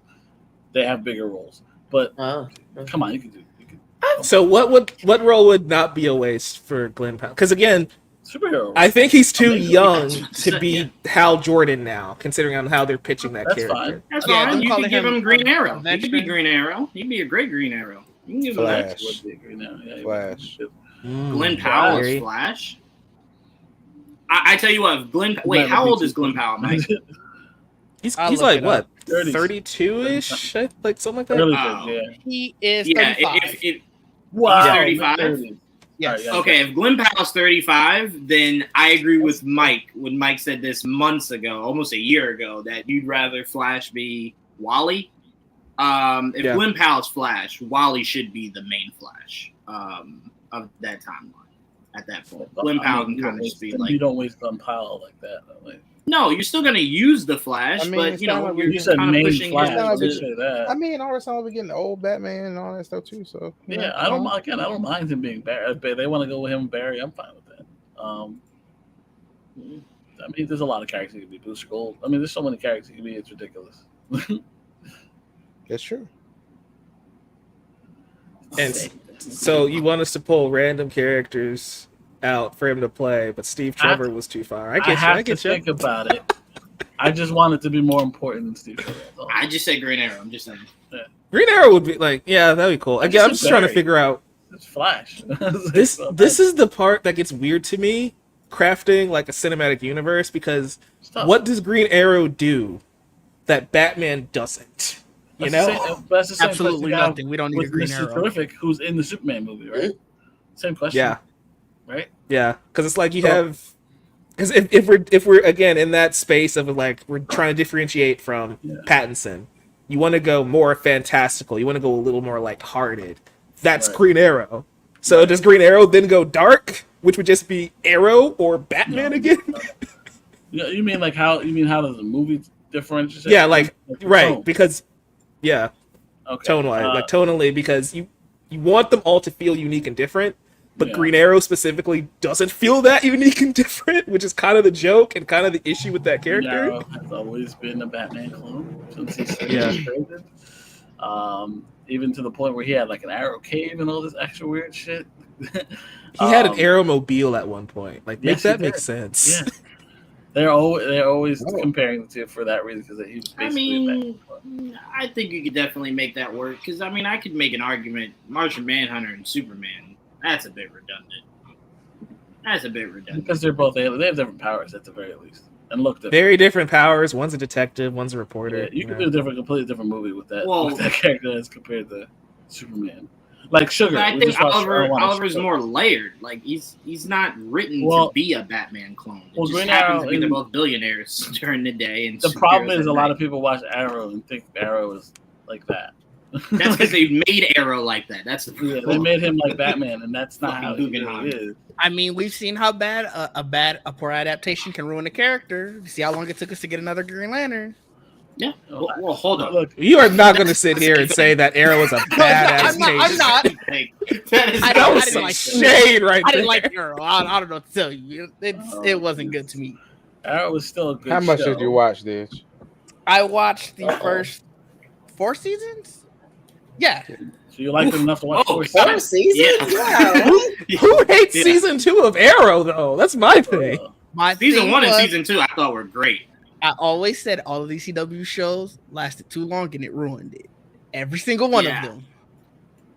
They have bigger roles, but Oh, come on, you can do. You can So what role would not be a waste for Glenn Powell? Because again, superhero. I think he's too Maybe young that's- to be Hal Jordan now, considering on how they're pitching that That's character. fine. That's Yeah, fine. I'm You calling could give him him Green Arrow. He veteran. could be Green Arrow. He'd be a great Green Arrow. You can give him that. Flash. Would be agree now. Yeah, Flash. Glenn Powell Gary. is Flash. I tell you what, wait, how old is Glenn Powell, Mike? He's I'll look like it what, up. 32-ish, like something like that. Early Oh. yeah. He is Yeah, 35. if Wow, 35? 30. Yes. Alright, yeah. okay, if Glenn Powell's 35, then I agree with Mike when Mike said this months ago, almost a year ago, that you'd rather Flash be Wally. If Yeah. Glenn Powell's Flash, Wally should be the main Flash of that timeline at that point. Glenn Powell can kind of just be like, you don't waste Glenn Powell like that. Like, no, you're still going to use the Flash, I mean, but it's you know, not like you're you said kind of main pushing Flash. him It's not I like did to- say that. I mean, all of a sudden we're getting old Batman and all that stuff too. So you Yeah, know, I don't. Again, I don't mind him being Barry. If they want to go with him and Barry, I'm fine with that. I mean, there's a lot of characters. It could be Booster Gold. I mean, there's so many characters. It could be. It's ridiculous. That's true. And so you want us to pull random characters out for him to play, but Steve Trevor was too far. I I get you. have I to get you. think about it. I just want it to be more important than Steve Trevor. That's all. I just said Green Arrow. I'm just saying. Green Arrow would be like, yeah, that'd be cool. I Again, I'm just just trying to Barry. figure out It's Flash. This is the part that gets weird to me, crafting like a cinematic universe, because what does Green Arrow do that Batman doesn't? You know, that's the same absolutely nothing. We don't need a Green Arrow. Terrific, who's in the Superman movie, right? Same question. Yeah, right. Yeah, because it's like you have, because if we're again in that space of like we're trying to differentiate from Pattinson, you want to go more fantastical. You want to go a little more lighthearted. That's Green Arrow. So does Green Arrow then go dark, which would just be Arrow or Batman again? You mean like how? You mean how does the movie differentiate? Yeah, like right, tone. because tone-wise, like tonally, because you want them all to feel unique and different, but Green Arrow specifically doesn't feel that unique and different, which is kind of the joke and kind of the issue with that character. Green Arrow has always been a Batman clone since he started. Even to the point where he had like an arrow cave and all this extra weird shit. He had an Arrowmobile at one point. Like, make that make sense. Yeah. They're always comparing the two for that reason, because he was basically I think you could definitely make that work, because I could make an argument Martian Manhunter and Superman. That's a bit redundant. Because they're both aliens. They have different powers at the very least, and look different. Very different powers. One's a detective, one's a reporter. Yeah, you could do a completely different movie with that character as compared to Superman. Like Sugar. I think Oliver's more layered. Like he's not written to be a Batman clone. It just happens to be they're both billionaires during the day. And the problem is a lot of people watch Arrow and think Arrow is like that. That's because they made Arrow like that. That's the problem. They made him like Batman, and that's not how he really is. I mean, we've seen how bad a poor adaptation can ruin a character. See how long it took us to get another Green Lantern. Yeah. Well, hold on. Look, you are not going to sit here and say that Arrow is a bad adaptation. I'm not. That was some shade right there. I didn't like Arrow. I don't know what to tell you. It wasn't good to me. Arrow was still a good show. How much did you watch, Ditch? I watched the first 4 seasons. Yeah. So you liked it enough to watch 4 seasons? Yeah. Who hates season 2 of Arrow, though? That's my thing. Season 1 and season 2 I thought were great. I always said all of these CW shows lasted too long and it ruined it. Every single one of them.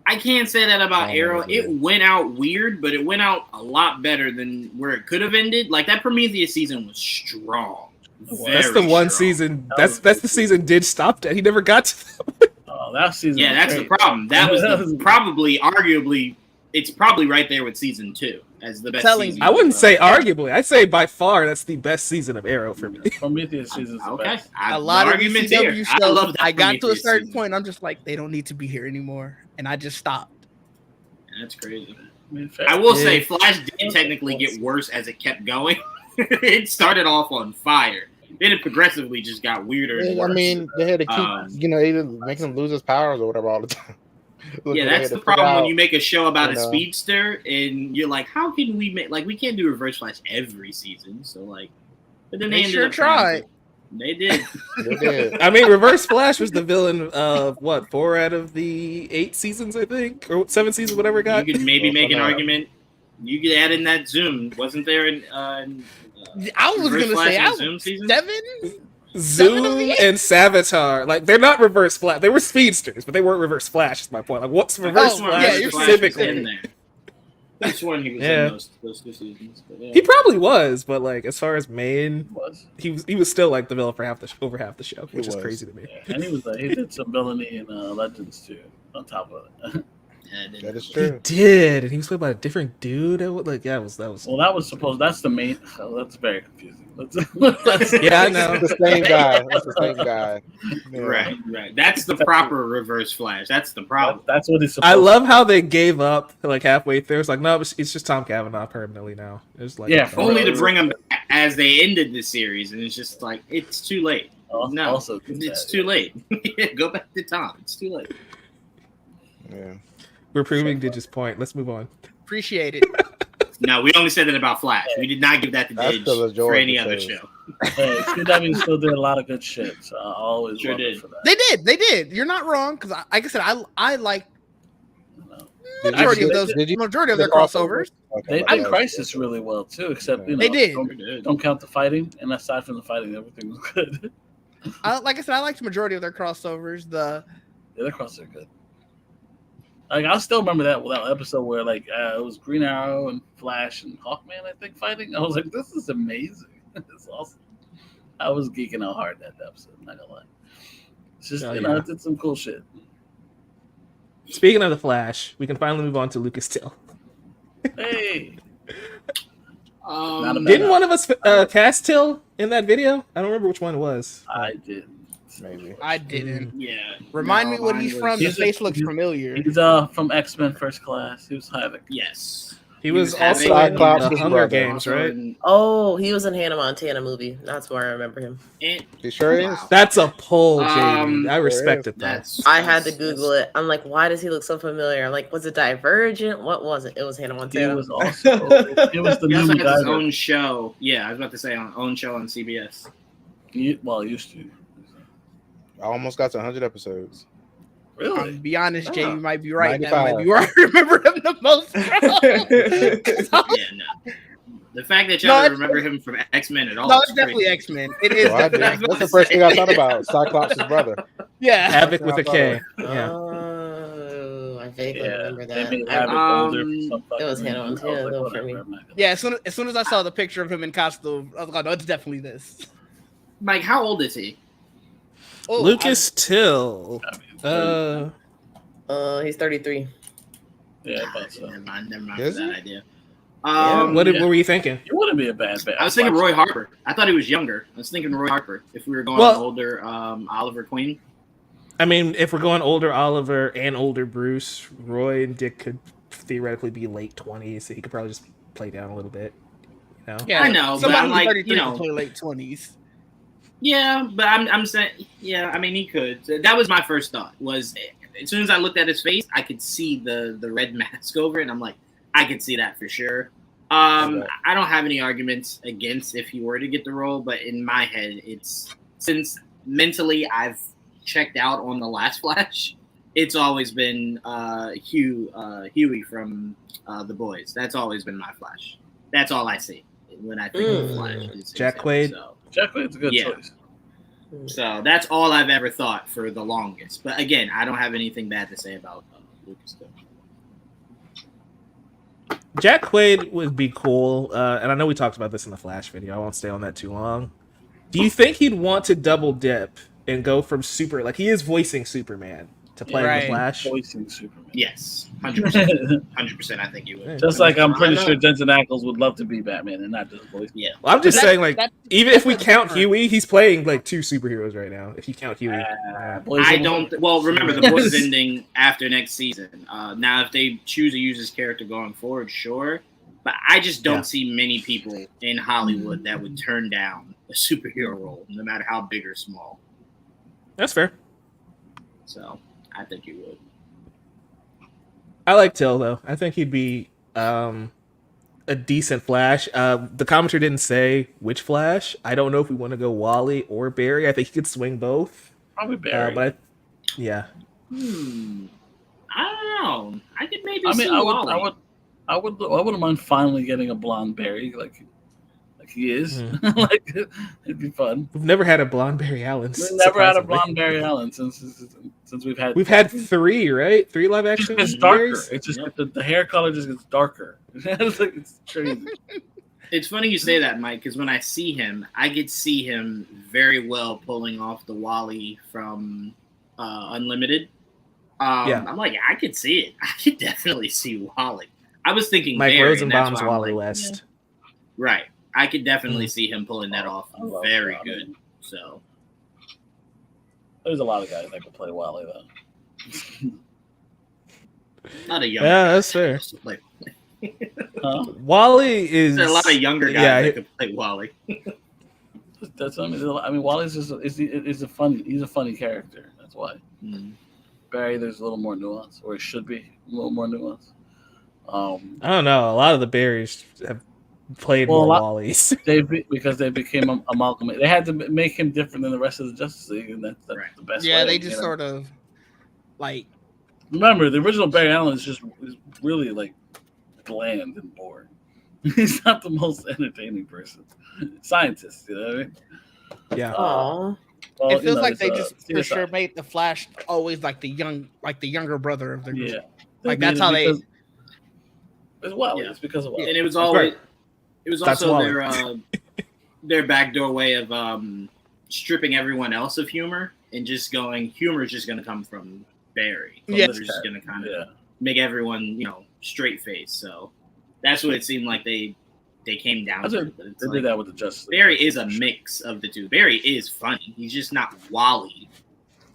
I can't say that about Arrow. It went out weird, but it went out a lot better than where it could have ended. Like that Prometheus season was strong. That's the one season. That's the season Ditch stopped at. He never got to that. Oh, that season. Yeah, that's the problem. That was arguably, it's probably right there with season 2 as the best season. I wouldn't say arguably. I'd say by far that's the best season of Arrow for me. Prometheus season's the best. A lot of these CW shows, I got to a certain point, I'm just like, they don't need to be here anymore, and I just stopped. That's crazy. I will say, Flash did technically get worse as it kept going. It started off on fire. Then it progressively just got weirder. I mean, they had to keep, either making him lose his powers or whatever all the time. Yeah, that's the problem when you make a show about a speedster and you're like, how can we make, like, we can't do Reverse Flash every season. So, like, but then they ended up tried. They did. They did. I mean, Reverse Flash was the villain of, 4 out of the 8 seasons, I think? Or 7 seasons, whatever it got? You could maybe make an argument. You could add in that Zoom. Wasn't there in I was going to say, Zoom season? 7? Zoom and Savitar, like they're not Reverse Flash. They were speedsters, but they weren't Reverse Flash. Is my point. Like, what's Reverse Flash? Yeah, you're specifically in there. I sworn he was in those 2 seasons. But He probably was, but like as far as main, he was still like the villain for over half the show, which is crazy to me. Yeah. And he did some villainy in Legends too. On top of it. That is true. He did, and he was played by a different dude. That was. Well, that was supposed. That's the main. That's very confusing. Yeah, I know. It's the same guy. It's the same guy. Yeah. Right. That's the proper Reverse Flash. That's the problem. That's what he's. I love how they gave up like halfway through. It's like, no, it's just Tom Cavanaugh permanently now. It's like, only to bring him back as they ended the series, and it's just like it's too late. It's too late. Go back to Tom. It's too late. Yeah. We're proving Digit's point. Let's move on. Appreciate it. No, we only said that about Flash. We did not give that to Dig for any other show. Hey, CW still did a lot of good shit. So I always sure did. For that. They did. You're not wrong, because like I said, I like majority of their crossovers. They did Crisis really well too, except they did. Don't count the fighting, and aside from the fighting, everything was good. Like I said, I liked the majority of their crossovers. The crossovers are good. Like I still remember that episode where like it was Green Arrow and Flash and Hawkman, I think, fighting. I was like, this is amazing. It's awesome. I was geeking out hard that episode. I'm not gonna lie. It's just it did some cool shit. Speaking of the Flash, we can finally move on to Lucas Till. Hey. Didn't one of us cast Till in that video? I don't remember which one it was. I did. Maybe I didn't. Yeah. Remind me what he's from. The face looks familiar. He's from X-Men First Class. He was Havoc. Yes. He was Havoc. also in Cyclops' the Hunger brother. Games, right? Oh, he was in Hannah Montana movie. That's where I remember him. He sure is. That's a pull, JD. I respect it though. I had to Google it. I'm like, why does he look so familiar? I'm like, was it Divergent? What was it? It was Hannah Montana. He was also. It was the He new also has his guy. own show. Yeah, I was about to say own show on CBS. Used to. I almost got to 100 episodes. Really? Be honest, Jay, you might be right. 95. That might be where I remember him the most from. Yeah, no. The fact that y'all remember him from X-Men at all. No, it's definitely X-Men. It is. Oh, I did. That's the first thing I thought about. Cyclops' brother. Yeah. Havoc with a K. Yeah. Oh, I vaguely remember They that. made Havoc older for some it was fucking Hannah reason. Montana, I was though, like, for me. whatever, I'm not gonna- Yeah, as soon as I saw the picture of him in costume, I was like, no, it's definitely this. Mike, how old is he? Oh, Lucas Till. I mean, He's 33. yeah, but so. Never mind Is for that he? idea. What were you thinking? You wouldn't be a bad bet. I was thinking Roy Harper. I thought he was younger. I was thinking Roy Harper. If we were going older, Oliver Queen. I mean, if we're going older Oliver and older Bruce, Roy and Dick could theoretically be late 20s, so he could probably just play down a little bit. You know? Yeah, I know, but somebody I'm like, 33 you know, can play late 20s. Yeah, but I'm saying, yeah, I mean, he could. That was my first thought. Was as soon as I looked at his face, I could see the red mask over it, and I'm like, I could see that for sure. I don't have any arguments against if he were to get the role, but in my head, it's since mentally I've checked out on the last Flash, it's always been Huey from The Boys. That's always been my Flash. That's all I see when I think of Flash. Jack Quaid. So. Jack Quaid's a good choice. So that's all I've ever thought for the longest. But again, I don't have anything bad to say about Lucas. Jack Quaid would be cool, and I know we talked about this in the Flash video. I won't stay on that too long. Do you think he'd want to double dip and go from like he is voicing Superman to play the Flash? Voicing Superman. Yes, 100%. 100%. I think you would. Just like I'm pretty sure Jensen Ackles would love to be Batman and not just voice. Yeah. Well, I'm just saying, like, even if we count Huey, he's playing like two superheroes right now. If you count Huey, I don't. Well, remember the book is ending after next season. Now, if they choose to use his character going forward, sure. But I just don't see many people in Hollywood that would turn down a superhero role, no matter how big or small. That's fair. So I think you would. I like Till though. I think he'd be a decent Flash. The commenter didn't say which Flash. I don't know if we want to go Wally or Barry. I think he could swing both. Probably Barry. But yeah. I don't know. I could maybe. I mean, see Wally. I wouldn't mind finally getting a blonde Barry like he is. Like it'd be fun. We've never had a blonde Barry Allen. We've never had a blonde Barry Allen since we've had 3, right? 3 live action. It's darker. Barrys? It's just the hair color just gets darker. It's crazy. It's funny you say that, Mike, because when I see him, I could see him very well pulling off the Wally from Unlimited. I'm like, I could see it. I could definitely see Wally. I was thinking Mike Barry, Rosenbaum's and that's why I'm Wally like, West. Right. I could definitely see him pulling that off very Wally. good. So There's a lot of guys that can play Wally though. not a young That's fair. Like, Huh? Wally is there's a lot of younger guys that could play Wally. That's I mean Wally's just is a funny character. That's why. Barry, there's a little more nuance, or it should be a little more nuance. I don't know. A lot of the Barrys have played more Wallys. Because they became amalgamated. They had to make him different than the rest of the Justice League, and that's the best. Yeah, way, they just sort of like. Remember, the original Barry Allen is really like bland and boring. He's not the most entertaining person. Scientist, you know what I mean? Yeah. Aww. Well, It feels like they just for sure made the Flash always like the younger brother of the group. Yeah. Like that's how they. It's Wally. Yeah. It's because of Wally. And it was always. It was also their backdoor way of stripping everyone else of humor and just going. Humor is just going to come from Barry. Yeah, they're just going to kind of make everyone straight face. So that's what it seemed like they came down to. They did that with the Justice League. Barry is a mix of the two. Barry is funny. He's just not Wally.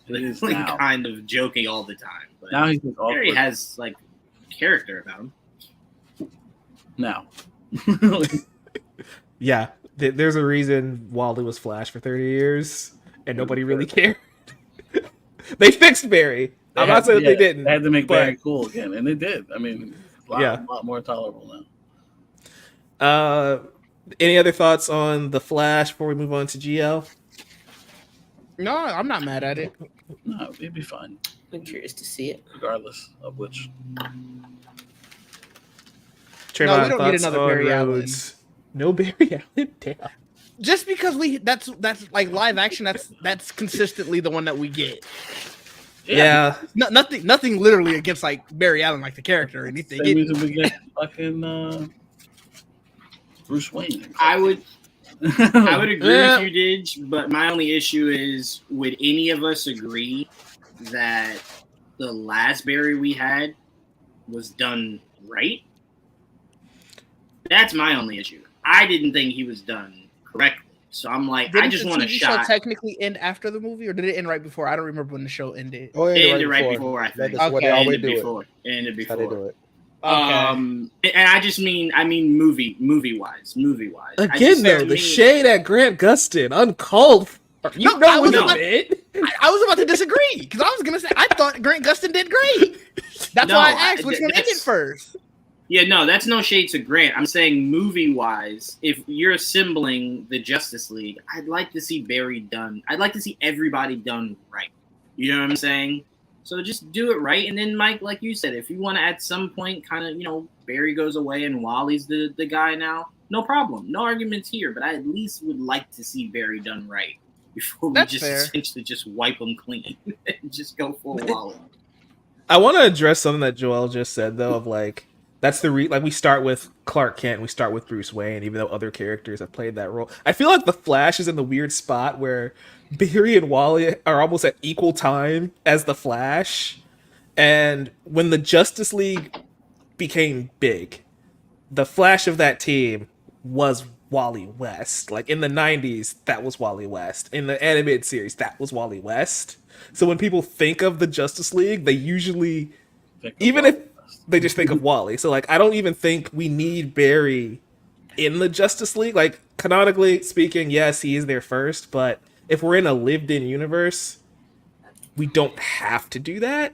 He's kind of joking all the time. But now he's just Barry has like character about him. Now. Yeah. There's a reason Wally was Flash for 30 years and nobody really cared. They fixed Barry. I'm not saying they didn't. They had to make Barry cool again, and they did. I mean, a lot more tolerable now. Any other thoughts on the Flash before we move on to GL? No, I'm not mad at it. No, it'd be fine. I'm curious to see it, regardless of which. Trayvon, we don't need another Barry Allen. No Barry Allen. Damn. Just because that's like live action. That's consistently the one that we get. Yeah. Nothing literally against like Barry Allen, like the character or anything. Same reason we get fucking Bruce Wayne. I would agree with you, Didge, but my only issue is, would any of us agree that the last Barry we had was done right? That's my only issue. I didn't think he was done correctly. So I'm like, I just want a shot. Did the show technically end after the movie, or did it end right before? I don't remember when the show ended. Oh, it ended right before, I think. That's what they always do. It ended before. How they do it. And I just mean movie wise. Again, though, the shade at Grant Gustin, uncalled for. I was about to disagree because I was gonna say I thought Grant Gustin did great. That's why I asked which one ended first. Yeah, no, that's no shade to Grant. I'm saying movie-wise, if you're assembling the Justice League, I'd like to see Barry done. I'd like to see everybody done right. You know what I'm saying? So just do it right. And then, Mike, like you said, if you want to at some point kind of, Barry goes away and Wally's the guy now, no problem. No arguments here. But I at least would like to see Barry done right before we essentially just wipe him clean and just go full Wally. I want to address something that Joel just said, though, of like, that's the we start with Clark Kent, we start with Bruce Wayne, even though other characters have played that role. I feel like the Flash is in the weird spot where Barry and Wally are almost at equal time as the Flash. And when the Justice League became big, the Flash of that team was Wally West. Like in the 90s, that was Wally West. In the animated series, that was Wally West. So when people think of the Justice League, they usually, even if they just think of Wally. So, like, I don't even think we need Barry in the Justice League. Like, canonically speaking, yes, he is there first. But if we're in a lived-in universe, we don't have to do that.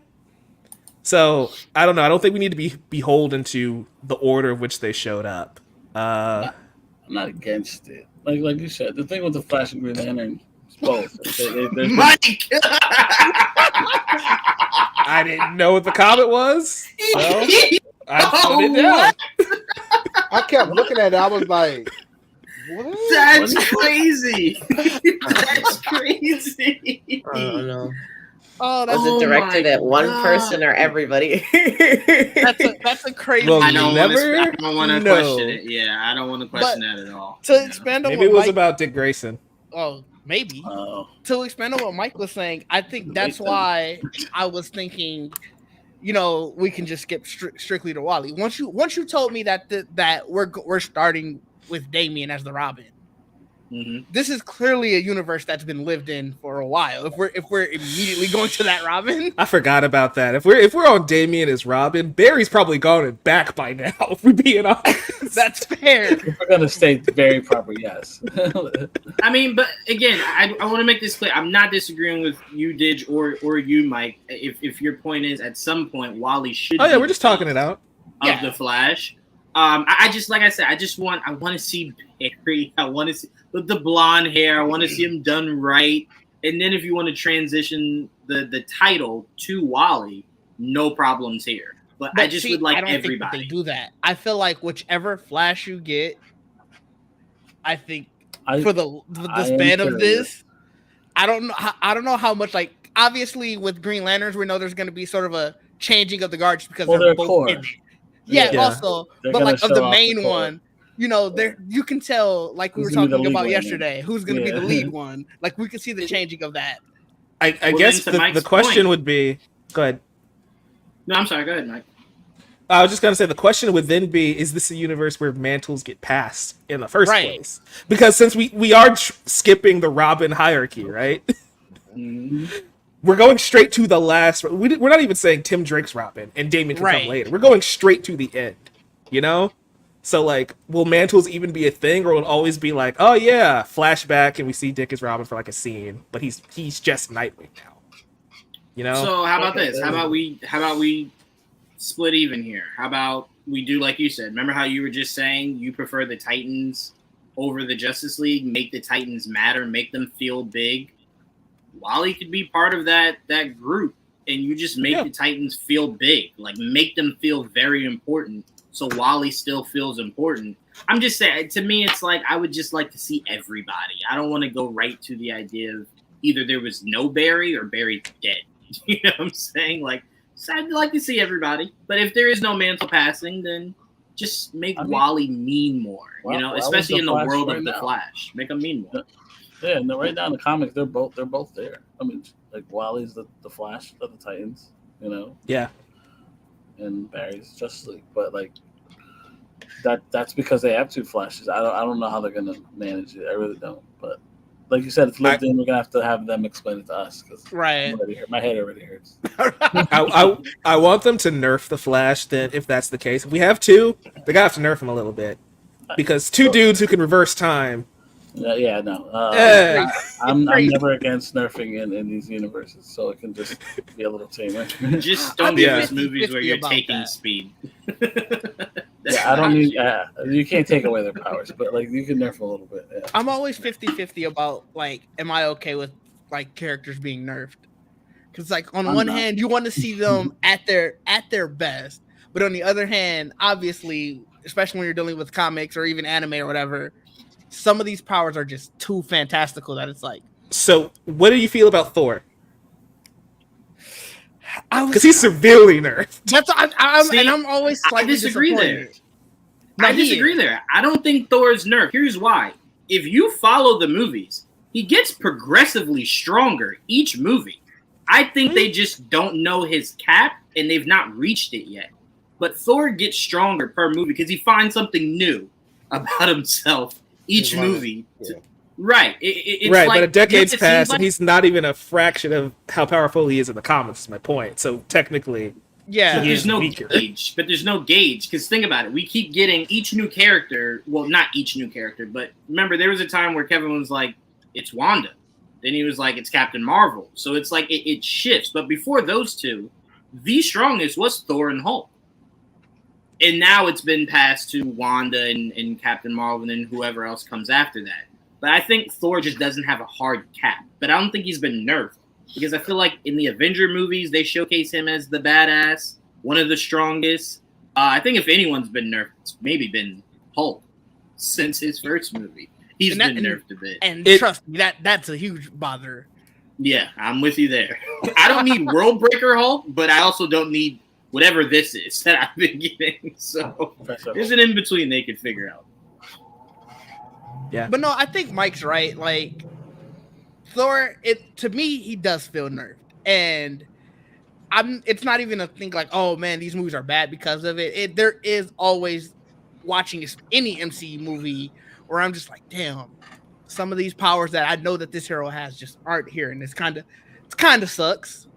So, I don't know. I don't think we need to be beholden to the order of which they showed up. I'm not against it. Like you said, the thing with the Flash and Green Lantern is both. Mike! I didn't know what the comment was. So I put it down. I kept looking at it. I was like, what? That's crazy. That's crazy. I don't know. Oh, that's was it directed at one person or everybody? that's a crazy. Well, I don't want to question it. Yeah, I don't want to question that at all. To expand on maybe it was about Dick Grayson. Oh, maybe. To expand on what Mike was saying, I think that's why I was thinking, we can just skip strictly to Wally. Once you told me that we're starting with Damian as the Robin. Mm-hmm. This is clearly a universe that's been lived in for a while. If we're immediately going to that Robin, I forgot about that. If we're on Damian as Robin, Barry's probably gone and back by now. If we're being honest, that's fair. We're gonna stay very proper, yes. I mean, but again, I want to make this clear. I'm not disagreeing with you, Didge, or you, Mike. If your point is at some point Wally should. Oh yeah, we're just talking it out. Of the Flash. I just, like I said, I want to see Barry. I want to see with the blonde hair. I want to see him done right. And then if you want to transition the title to Wally, no problems here. But I just would like everybody. Think they do that. I feel like whichever Flash you get, I think for the span of this, I don't know how much. Like obviously with Green Lanterns, we know there's going to be sort of a changing of the guard just because Well, they're they're both core. in. Yeah, Yeah. also, They're but gonna like of show the off main the core. one, you know, there you can tell, like we Who's were gonna be the talking lead about one, yesterday, who's going to be Yeah. the lead one. Like we can see the changing of that. I Well, guess then to the Mike's question point- would be, go ahead. No, I'm sorry. Go ahead, Mike. I was just gonna say the question would then be: is this a universe where mantles get passed in the first Right. place? Because since we are skipping the Robin hierarchy, right? Mhm. We're going straight to the last. We're not even saying Tim Drake's Robin and Damien can Right. come later. We're going straight to the end. You know. So like, will mantles even be a thing, or will it always be like, oh yeah, flashback and we see Dick as Robin for like a scene, but he's just Nightwing now. You know. So how about Okay, this? How about we split even here? How about we do like you said? Remember how you were just saying you prefer the Titans over the Justice League? Make the Titans matter, make them feel big. Wally could be part of that group, and you just make the Titans feel big, like make them feel very important. So Wally still feels important. I'm just saying, to me, it's like I would just like to see everybody. I don't want to go right to the idea of either there was no Barry or Barry dead. You know what I'm saying? Like, so I'd like to see everybody. But if there is no mantle passing, then just make Wally mean more. Well, you know, Wally's especially the in the Flash world right of the now. Flash. Make him mean more. Yeah, and right now in the comics, they're both there. I mean, like Wally's the Flash of the Titans, you know, Yeah. and Barry's Justice League. But like that's because they have two Flashes. I don't know how they're gonna manage it. I really don't. But like you said, it's lived in. We're gonna have them explain it to us because Right. my head already hurts. I want them to nerf the Flash. Then, if that's the case, if we have two, they gotta have to nerf him a little bit because two dudes who can reverse time. Yeah, no. I'm never against nerfing in these universes, so it can just be a little tamer. Just don't give us movies where you're taking speed. Yeah, I don't need. You can't take away their powers, but like you can nerf a little bit. Yeah. I'm always 50-50 about like, am I okay with like characters being nerfed? Because like on one hand, you want to see them at their best, but on the other hand, obviously, especially when you're dealing with comics or even anime or whatever, some of these powers are just too fantastical that it's like. So, what do you feel about Thor? Because he's severely nerfed. That's I'm always slightly I disagree there. disappointed. No, I disagree there. I don't think Thor's nerfed. Here's why. If you follow the movies, he gets progressively stronger each movie. I think they just don't know his cap and they've not reached it yet. But Thor gets stronger per movie because he finds something new about himself each movie. Right. It's right, like, but a decade's passed, like, and he's not even a fraction of how powerful he is in the comics, is my point. So, technically, yeah, there's no gauge. But there's no gauge, because think about it. We keep getting each new character. Well, not each new character, but remember, there was a time where Kevin was like, it's Wanda. Then he was like, it's Captain Marvel. So it's like, it shifts. But before those two, the strongest was Thor and Hulk. And now it's been passed to Wanda and Captain Marvel and then whoever else comes after that. But I think Thor just doesn't have a hard cap. But I don't think he's been nerfed. Because I feel like in the Avenger movies, they showcase him as the badass, one of the strongest. I think if anyone's been nerfed, it's maybe been Hulk since his first movie. He's been nerfed a bit. And trust me, that's a huge bother. Yeah, I'm with you there. I don't need World Breaker Hulk, but I also don't need whatever this is that I've been getting. So there's an in-between they could figure out. Yeah. But no, I think Mike's right. Like, Thor, to me, he does feel nerfed. And it's not even a thing like, oh man, these movies are bad because of it. There is always watching any MCU movie where I'm just like, damn, some of these powers that I know that this hero has just aren't here. And it kind of sucks,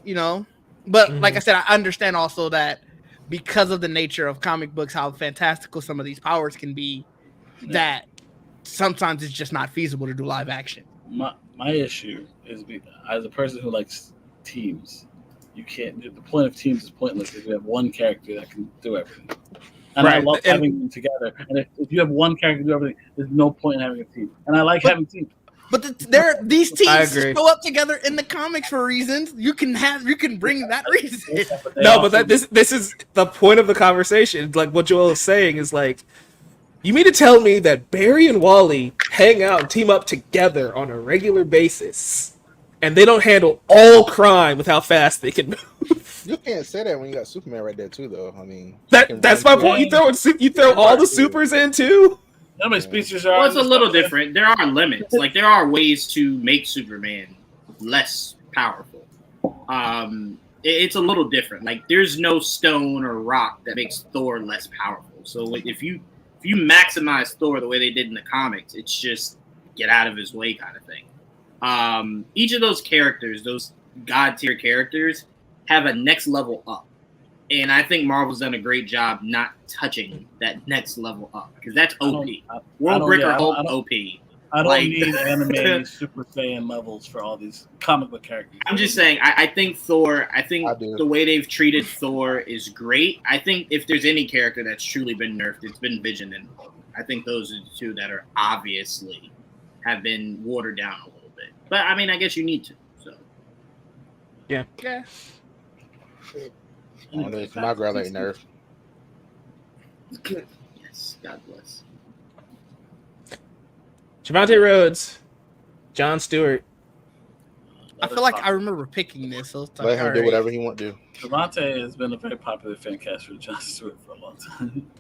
you know? But like I said, I understand also that because of the nature of comic books, how fantastical some of these powers can be, that sometimes it's just not feasible to do live action. My issue is, as a person who likes teams, you can't. The point of teams is pointless if you have one character that can do everything. And I love having them together. And if you have one character do everything, there's no point in having a team. And I like having teams. But these teams show up together in the comics for reasons. You can bring that reason. No, but this is the point of the conversation. Like what Joel is saying is like, you mean to tell me that Barry and Wally hang out and team up together on a regular basis, and they don't handle all crime with how fast they can move? You can't say that when you got Superman right there too, though. I mean, that's my point. You throw all the supers in too. How many species are? Well, it's a little different. There are limits. Like there are ways to make Superman less powerful. It's a little different. Like there's no stone or rock that makes Thor less powerful. So like if you maximize Thor the way they did in the comics, it's just get out of his way kind of thing. Each of those characters, those god tier characters, have a next level up. And I think Marvel's done a great job not touching that next level up because that's OP. World Breaker Hulk OP. I don't need anime Super Saiyan levels for all these comic book characters. I'm just saying, I think Thor, the way they've treated Thor is great. I think if there's any character that's truly been nerfed, it's been Vision and Hulk. I think those are the two that are obviously have been watered down a little bit. But I mean, I guess you need to. So yeah. My girl ain't nerfed. Yes, God bless. Javante Rhodes, John Stewart. I feel like I remember picking this. So it's like, let him do whatever he want to do. Javante has been a very popular fan cast for John Stewart for a long time.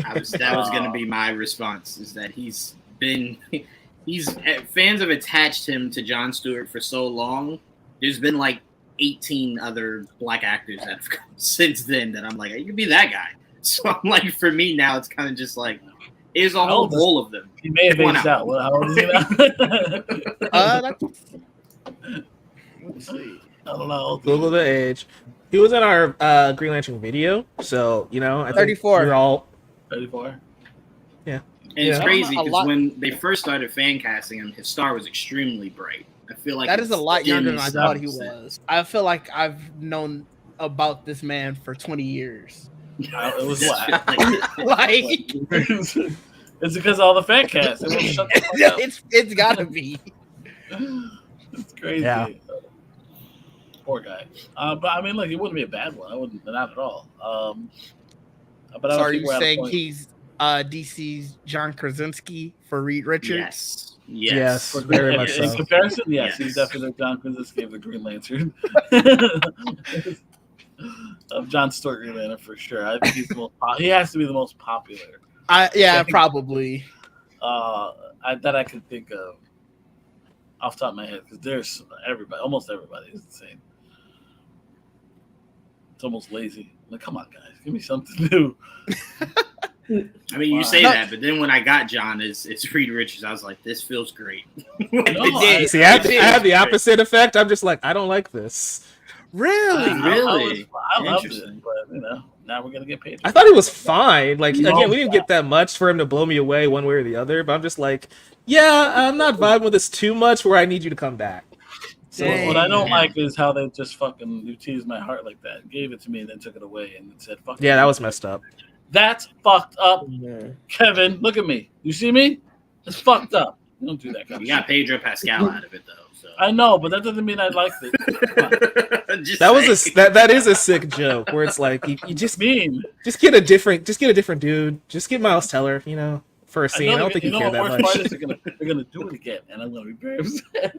That was going to be my response. Is that he's fans have attached him to John Stewart for so long. There's been like 18 other black actors that have come since then that I'm like, you could be that guy. So I'm like, for me now, it's kind of just like, there's a whole bowl of them. He may have aged out. How old is he now? Let's see. I don't know. Google the age. He was in our Green Lantern video, so I think 34. we're all 34. Yeah, and it's crazy because when they first started fan casting him, his star was extremely bright. I feel like that is a lot younger than I thought he was. I feel like I've known about this man for 20 years. It was like it's because of all the fan cast. It's gotta be. It's crazy. Yeah. Poor guy. But I mean, look, it wouldn't be a bad one. I wouldn't, not at all. But so are you saying he's DC's John Krasinski for Reed Richards? Yes, very much so. In comparison, yes, he's definitely John Krasinski of the Green Lantern. Of John Stewart Green Lantern for sure. I think he's the most. He has to be the most popular. Probably. That I could think of off the top of my head because there's almost everybody is insane. It's almost lazy. Like, come on, guys, give me something new. I mean, you say that, but then when I got John, it's Reed Richards. I was like, this feels great. I have the opposite effect. I'm just like, I don't like this. Really? I loved it, but now we're gonna get paid. I thought he was fine. Like again, we didn't get that much for him to blow me away one way or the other. But I'm just like, I'm not vibing with this too much. Where I need you to come back. So what I don't like is how they just you teased my heart like that, gave it to me, and then took it away and said, "Fuck." Yeah, that was messed up. That's fucked up, Kevin. Look at me. You see me? It's fucked up. You don't do that. You got Pedro Pascal out of it though. So. I know, but that doesn't mean I liked it. That is a sick joke where it's like you just get a different dude. Just get Miles Teller, for a scene. I don't think you care that much. They're gonna do it again, and I'm gonna be very upset.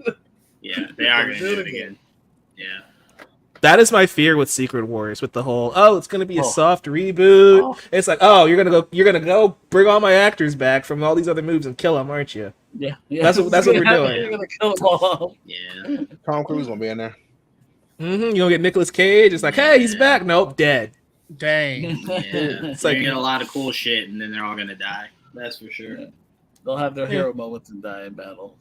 Yeah, they are gonna do it again. Yeah. That is my fear with Secret Wars, with the whole it's gonna be a soft reboot. It's like, you're gonna go bring all my actors back from all these other movies and kill them, aren't you? Yeah. That's what we're doing. You're gonna kill them all. Yeah. Tom Cruise gonna be in there. You're gonna get Nicolas Cage. It's like, hey, he's back. Nope, dead. Dang. Yeah. It's like you get a lot of cool shit, and then they're all gonna die. That's for sure. Yeah. They'll have their hero moments and die in battle.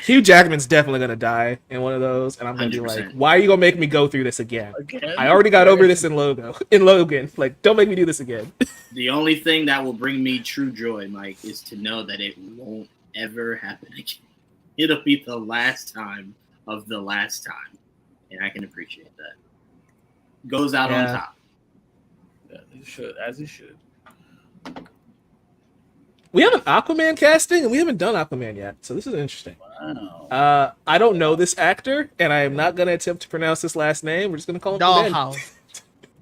Hugh Jackman's definitely gonna die in one of those, and I'm gonna 100%. Be like, "Why are you gonna make me go through this again? I already got over this in Logan. Like, don't make me do this again." The only thing that will bring me true joy, Mike, is to know that it won't ever happen again. It'll be the last time of the last time, and I can appreciate that. Goes out on top. Yeah, he should, as he should. We have an Aquaman casting, and we haven't done Aquaman yet, so this is interesting. Wow. I don't know this actor, and I am not going to attempt to pronounce his last name. We're just going to call him Dollhouse.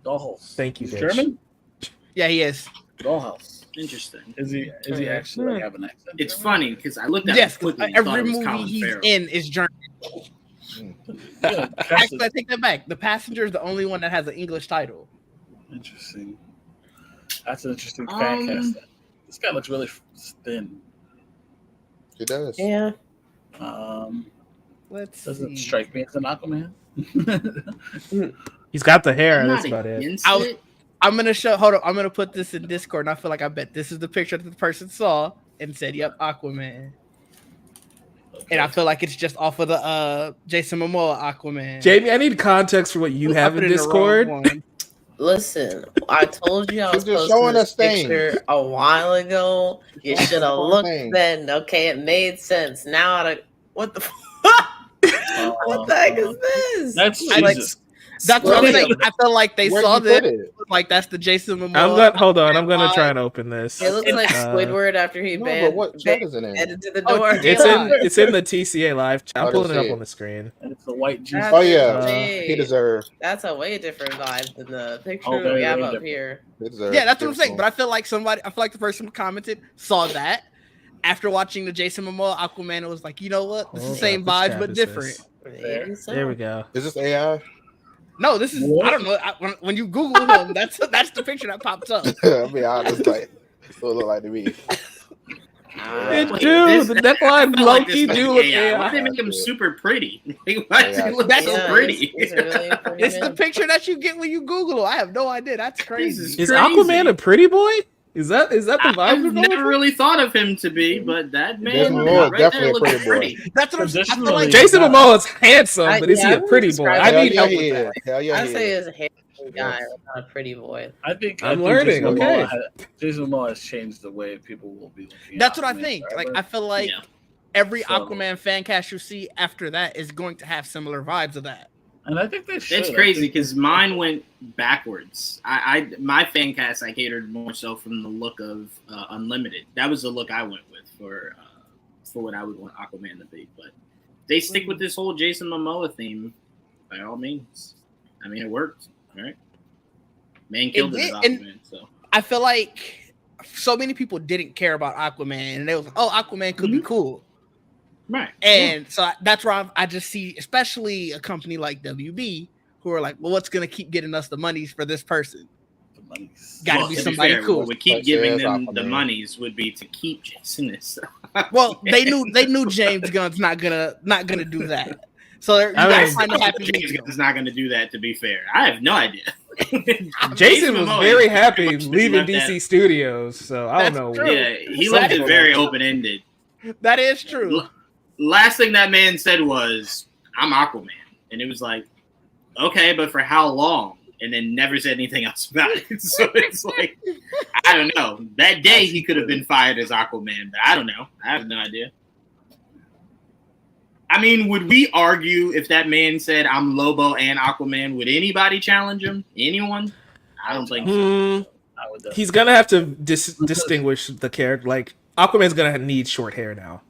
Dollhouse. Thank you, He's German? Yeah, he is. Dollhouse. Interesting. Is he actually have an accent? It's funny because I looked at it quickly. Every movie he's in is German. Actually, I take that back. The Passenger is the only one that has an English title. Interesting. That's an interesting fan cast. This guy looks really thin. He does. Yeah. Doesn't strike me as an Aquaman. He's got the hair. I'm That's not about it. against it. I'm gonna show. Hold on. I'm gonna put this in Discord, and I feel like I bet this is the picture that the person saw and said, "Yep, Aquaman." Okay. And I feel like it's just off of the Jason Momoa Aquaman. Jamie, I need context for what you have in put it the Discord. wrong one. Listen, I told you I was He's just posting showing this us things. picture a while ago. You should have Showing looked things. then. Okay, it made sense. Now, what the what the heck is this? That's I like- Jesus. That's what I'm Where saying. I feel like they Where'd saw you put this. it? Like that's the Jason Momoa. Hold on. I'm gonna try and open this. It looks like Squidward after he No, but banned what chat is it in? headed to the Oh, door. It's in the TCA live chat. I'm I pulling don't it up see on it. the screen. And it's a white Jesus. That's Oh yeah, way- he deserved. That's a way different vibe than the picture Oh, that we very, have very up different. here. He deserved. Yeah, that's what I'm saying. But I feel like the person who commented saw that after watching the Jason Momoa Aquaman. It was like, you know what? This is the same vibes but different. Maybe so. There we go. Is this AI? No, this is What? I don't know. When you Google him, that's the picture that pops up. I'll be honest, like it look like to me. It Wait, do. this- The neckline I feel like low-key this do was look AI. Why AI. did they make him super pretty? Like, why does he look That's so Yeah, pretty? he's a really pretty It's the man. picture that you get when you Google him. I have no idea. That's crazy. Jesus. Is Crazy. Aquaman a pretty boy? Is that the vibe I've you're going never for? really thought of him to be, but that man Jason Momoa is right definitely there a looks pretty boy. pretty. That's what I'm saying. I feel like Traditionally- Jason Momoa is handsome, but is he Yeah, a pretty I boy? would I Hell need yeah, help he with is. that. Hell yeah, I he say is. he's a handsome guy, not a pretty boy. I think I'm learning, Jason okay. Jason Momoa has changed the way people will be looking at that's what I Aquaman think. Like forever. I feel like Yeah. every So- Aquaman fan cast you see after that is going to have similar vibes of that. And I think they should. It's I crazy think- because mine went backwards. My fan cast I catered more so from the look of Unlimited. That was the look I went with for what I would want Aquaman to be. But they stick with this whole Jason Momoa theme by all means. I mean, it worked, right? Man killed it as did, and- Aquaman. So I feel like so many people didn't care about Aquaman, and they was like, "Oh, Aquaman could be cool." right. And so that's where I just see, especially a company like WB, who are like, "Well, what's going to keep getting us the monies for this person? The money's- Got to Well, be to somebody fair, cool." What would keep Like, giving yeah, them it's the Aquaman. monies would be to keep Jason this. Well, they knew James Gunn's not gonna do that. So you I gotta mean- find a happy James medium. Gunn's not going to do that. To be fair, I have no idea. Jason was Momoa very is happy pretty much leaving left DC Studios, so I don't That's know. true. Yeah, he left it very open ended. That is true. Last thing that man said was, "I'm Aquaman," and it was like, okay, but for how long? And then never said anything else about it. So it's like, I don't know. That day he could have been fired as Aquaman, but I don't know. I have no idea. I mean, would we argue if that man said, "I'm Lobo and Aquaman"? Would anybody challenge him? Anyone? I don't think so. I would definitely- He's gonna have to distinguish the character. Like Aquaman's gonna need short hair now.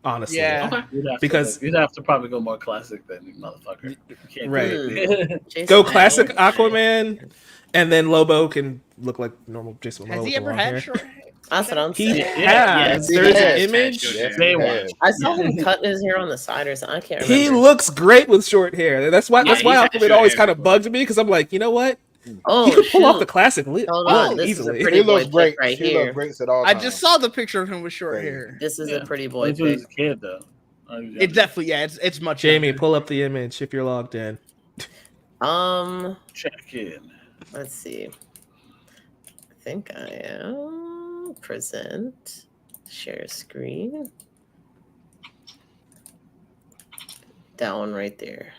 Honestly, Yeah. Okay. because- you'd have to probably go more classic than motherfucker. You can't Right. do it. Jason Go Momoa. classic Aquaman, and then Lobo can look like normal Jason Momoa. Has with he the ever long had hair. short hair? That's what I'm He saying. has. yes, There's he an has image. had short Yes, Day he one. has. I saw him cutting his hair on the side or something. I can't remember. He looks great with short hair. That's why. Yeah, That's why he's had Aquaman short always hair kind of before. bugged me because I'm like, you know what? Oh, He could pull off shoot. the classic look Hold on, this is a easily. pretty He boy looks pick great. right He here. looks great at all I times. just saw the picture of him with short Right. hair. This is Yeah. a pretty boy That's when he pick. was a kid, though. It definitely, it's much. Jamie, younger. pull up the image if you're logged in. Check in. Let's see. I think I am. Present. Share screen. That one right there.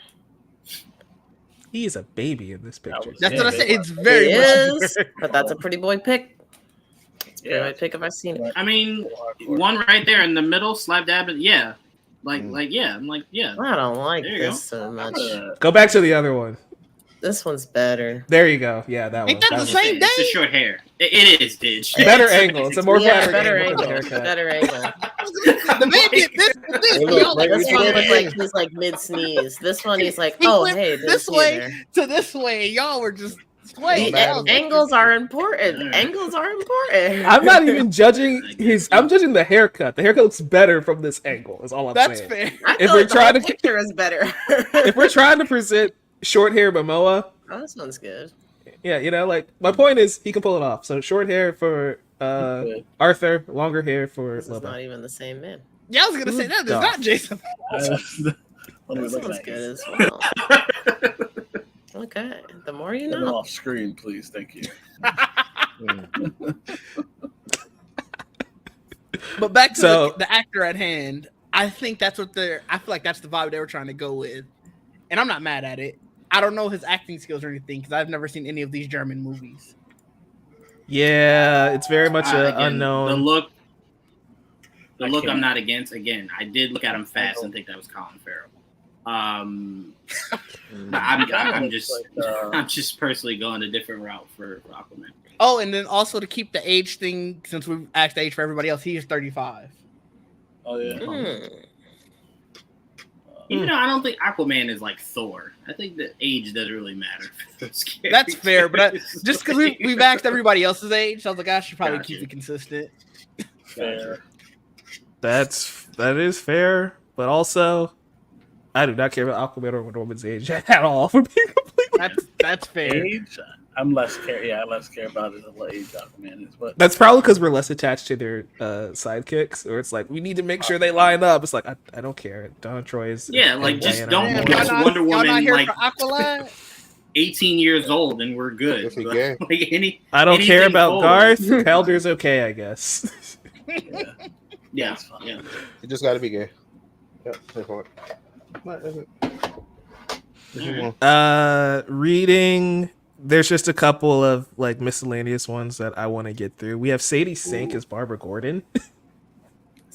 He is a baby in this picture. was- That's Yeah, what I they said. were. It's very It much. is, but that's a pretty boy pick. It's a pretty Yeah. boy pick if I've seen it. I mean, Hardcore. one right there in the middle, slap dab it. Yeah, like yeah. I'm like, yeah. I don't like There you this go. so much. Go back to the other one. This one's better. There you go. Yeah, that Ain't one. that the was- same It's the day? short hair. It is, Didge. Better angle. It's a more Yeah, flattering better angle. angle. Okay. Better angle. The man did this. Hey, look, Y'all like, like This Yeah. one looks like he's like mid sneeze. This one he's like, He oh went hey, this there's me way there. to this way. Y'all were just Wait, Angles are important. Angles are important. I'm not even judging his. I'm judging the haircut. The haircut looks better from this angle. Is all I'm That's saying. fair. I If feel we're like the trying whole to- picture is better. If we're trying to present short hair Momoa, Oh, that sounds good. yeah, like my point is he can pull it off. So short hair for Arthur, longer hair for This is Lobo. not even the same man. Yeah, I was gonna say that is not Jason. What are we That looking sounds at? good as well. Okay, the more you Get them know. off screen, please. Thank you. But back to So- the actor at hand, I think that's what I feel like that's the vibe they were trying to go with, and I'm not mad at it. I don't know his acting skills or anything because I've never seen any of these German movies. Yeah, it's very much Again, unknown. The look I I'm can't- not against. Again, I did look at him fast and think that was Colin Farrell. I'm just personally going a different route for Aquaman. Oh, and then also to keep the age thing, since we've asked the age for everybody else, he is 35. Oh yeah. Even though I don't think Aquaman is like Thor, I think the age doesn't really matter. That's fair, but just because we've asked everybody else's age, I was like, I should probably Gotcha. keep it consistent. Fair. That is fair, but also I do not care about Aquaman or Wonder Woman's age at all. For being completely, That's fair. Age, I'm less care. Yeah, I less care about it than age Aquaman is. But that's probably because we're less attached to their sidekicks, or it's like we need to make sure they line up. It's like I don't care. Donna Troy is like just Diana don't Moore. get Wonder y'all not Woman here like for Aqualad? 18 years old and we're good. If he But, gay. like I don't care anything about forward. Garth. Helder's okay, I guess. Yeah, fine. yeah. You just got to be gay. Yep. Pay for it. What is it? Reading. There's just a couple of like miscellaneous ones that I want to get through. We have Sadie Sink as Barbara Gordon.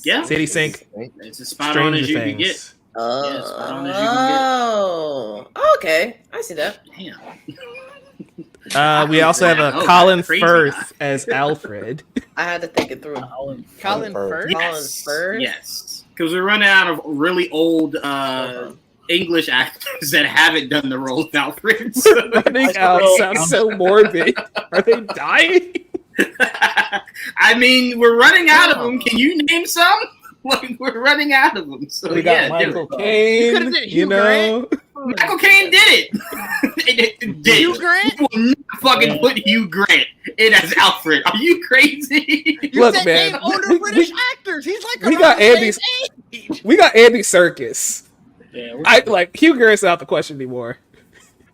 Yeah. Sadie Sink, It's as spot on as Stranger you can get. Things. Yeah, spot on as you can Oh, okay. I see that. Damn. We also have Oh, Colin crazy Firth guy. as Alfred. I had to think it through. Colin Firth. Firth? Yes. Firth? Yes. Because we're running out of really old English actors that haven't done the role of Alfred. So Running out sounds so morbid. Are they dying? I mean, we're running out of them. Can you name some? Like, we're running out of them. So We got yeah, Michael You Caine. could've did You Hugh know, Michael Caine did it. It did. Hugh Grant? You will not fucking put Hugh Grant in as Alfred. Are you crazy? You Look, said man, name older we- British actors. He's like we around got the same Andy's- age. we got Andy Serkis. Yeah, I like Hugh Grant's not the question anymore.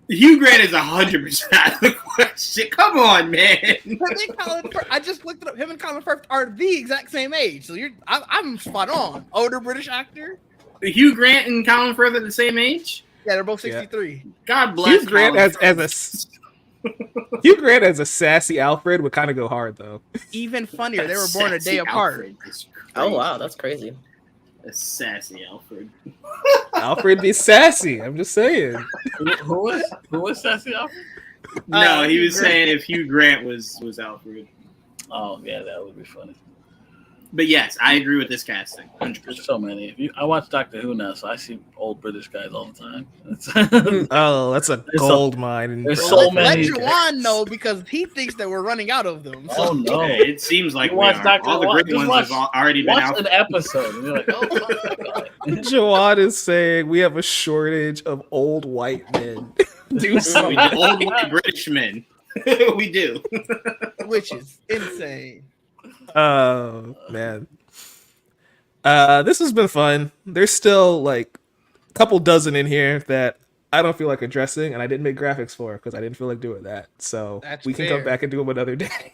Hugh Grant is 100% out of the question. Come on, man. I think Colin Firth, I just looked it up. Him and Colin Firth are the exact same age. So I'm spot on. Older British actor. Hugh Grant and Colin Firth are the same age? Yeah, they're both 63. God bless Hugh Grant Colin as Hugh Grant as a sassy Alfred would kind of go hard though. Even funnier. They were born a day Sassy apart. Alfred is Oh crazy. wow, that's crazy. A sassy Alfred. Alfred be sassy. I'm just saying. who was Sassy Alfred? No, he Hugh was Grant. saying if Hugh Grant was Alfred. Oh yeah, that would be funny. But yes, I agree with this casting. 100%. There's so many. I watch Doctor Who now, so I see old British guys all the time. Oh, that's a There's gold mine. there's Well, so let many. Juwan know because he thinks that we're running out of them. Oh no! Okay, it seems like You we watch are. Dr. All the great Just ones have watch- already been Watch out. an episode, and you're like, oh, fuck that guy. Jawad is saying we have a shortage of old white men. Do We something. do. Old white British men. We do. Which is insane. Oh man. This has been fun. There's still like a couple dozen in here that I don't feel like addressing, and I didn't make graphics for because I didn't feel like doing that. So That's we can fair. come back and do them another day.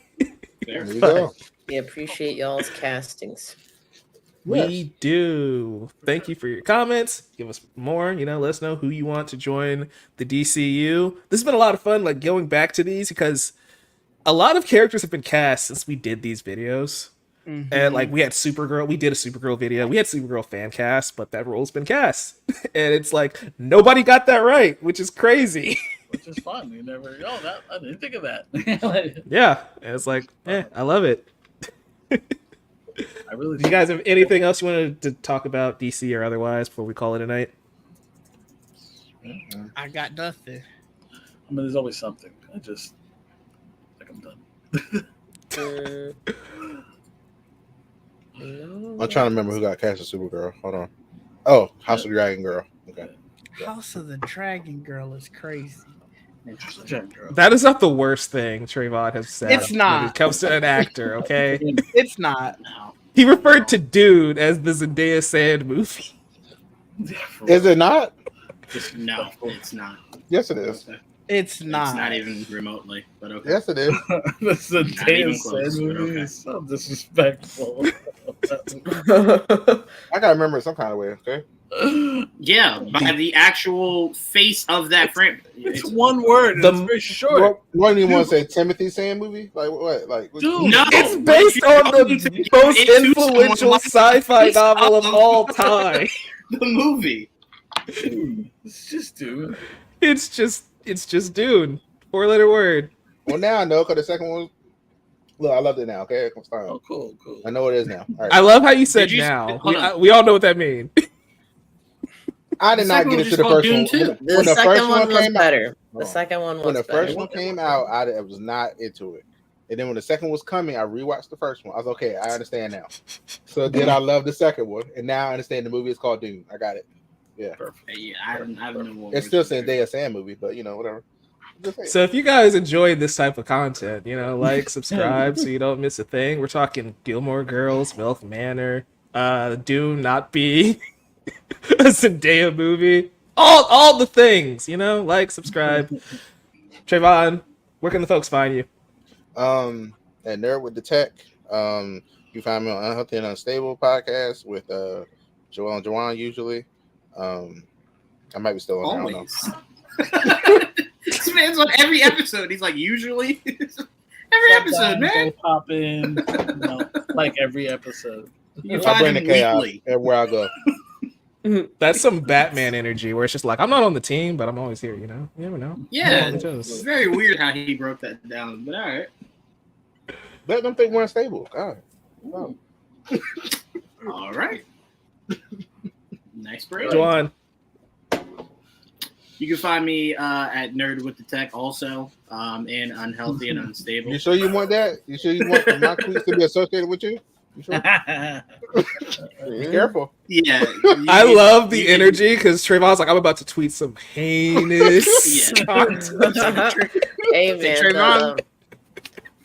There you go. We appreciate y'all's castings. We do. Thank you for your comments. Give us more, let us know who you want to join the DCU. This has been a lot of fun, like going back to these because a lot of characters have been cast since we did these videos. And like we had Supergirl, we did a Supergirl video, we had Supergirl fan cast, but that role's been cast. And it's like nobody got that right, which is crazy. Which is fun. You never. Oh, that I didn't think of that. Yeah. And it's like, I love it. I really. Do you guys have anything else you wanted to talk about, DC or otherwise, before we call it a night? I got nothing. I mean, there's always something. I just like I'm done. No. I'm trying to remember who got cast as Supergirl. Hold on. Oh, House of the Dragon Girl. Okay. House of the Dragon Girl is crazy. Interesting. That is not the worst thing Trayvon has said. It's not. when it comes to an actor. Okay, It's not. he referred to Dune as the Zendaya Sand movie. Is it not? No, it's not. Yes, it is. Okay. It's not. It's not even remotely, but okay. Yes, it is. That's the Not even damn close, sad but movie. okay. It's so disrespectful. I gotta remember it some kind of way. Okay. Yeah, by the actual face of that frame. It's one word. And The- it's very short. What do you want to say? Timothy Sand movie? Like what? Like Dude, No, It's based on the most influential sci-fi novel of all time. The movie. it's just dude. It's just Dune. 4-letter word. Well, now I know because the second one. Look, I loved it now. Okay, it's fine. Oh, cool. I know what it is now. All right. I love how you said Did you- now. hold on. We all know what that means. I did The not second get one into was the called first Dune one. too. The When the second first one one was came out, better. The Hold on. second one was when the better. first one came out, I was not into it. And then when the second was coming, I rewatched the first one. I was okay. I understand now. So then I love the second one, and now I understand the movie is called Dune. I got it. Perfect. Yeah, I don't know what It's still saying Day of Sand movie, but whatever. Just say it. So if you guys enjoyed this type of content, like, subscribe so you don't miss a thing. We're talking Gilmore Girls, Milk Manor, Dune not be a Zendaya movie. All the things, like, subscribe. Trayvon, where can the folks find you? At Nerd with the Tech. You find me on Unhealthy and Unstable podcast with Joel and Jawan usually. I might be still on there. I don't know. Always. This man's on every episode. He's like, usually. Every episode, man. They pop in, like every episode. You I find bring him the chaos weekly. everywhere I go. That's some Batman energy where it's just like, I'm not on the team, but I'm always here, You never know. Yeah, Who it's knows? very weird how he broke that down, but all right. Let them think we're unstable. God. No. All right. Nice break. Jawan. You can find me at Nerd with the Tech also, and Unhealthy and Unstable. You sure you want that? You sure you want my tweets to be associated with you? You sure? Be careful. Yeah. I love the energy because Trayvon's like, I'm about to tweet some heinous Yeah. content. Hey man,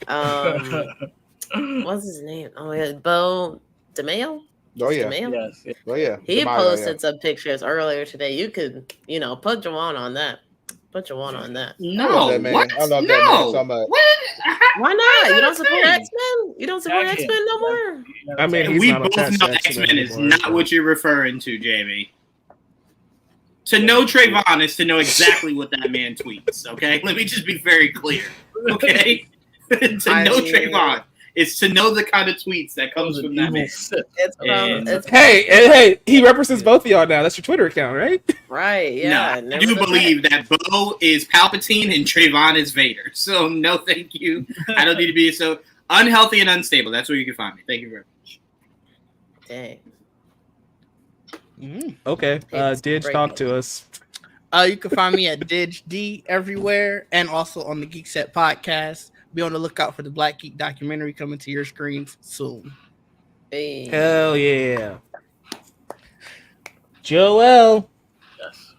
Trayvon. what's his name? Oh my god, Bo DeMayo. Oh yeah. DeMayo? Yes. Oh yeah. He Demaya, posted some pictures earlier today. You could, put Jawan on that. Put Jawan on that. I No, love that man. what? I love no. that man so much. What? Why not? You don't that's support the X thing. Men? You don't support I X can't. Men no more? I mean, And he's we not both attached know to X Men is anymore, not but- what you're referring to, Jamie. To know Trayvon is to know exactly what that man tweets. Okay, let me just be very clear. Okay, to I know mean- Trayvon is to know the kind of tweets that comes from that man. It's And- it's Hey, he represents both of y'all now. That's your Twitter account, right? right, yeah. I never do done believe that Bo is Palpatine and Trayvon is Vader. So no, thank you. I don't need to be so unhealthy and unstable. That's where you can find me. Thank you very much. that. Dang. Okay. It's Didge, breaking. talk to us. You can find me at Didge D everywhere and also on the Geek Set podcast. Be on the lookout for the Black Geek documentary coming to your screens soon. Hey. Hell yeah. Joel. Yes.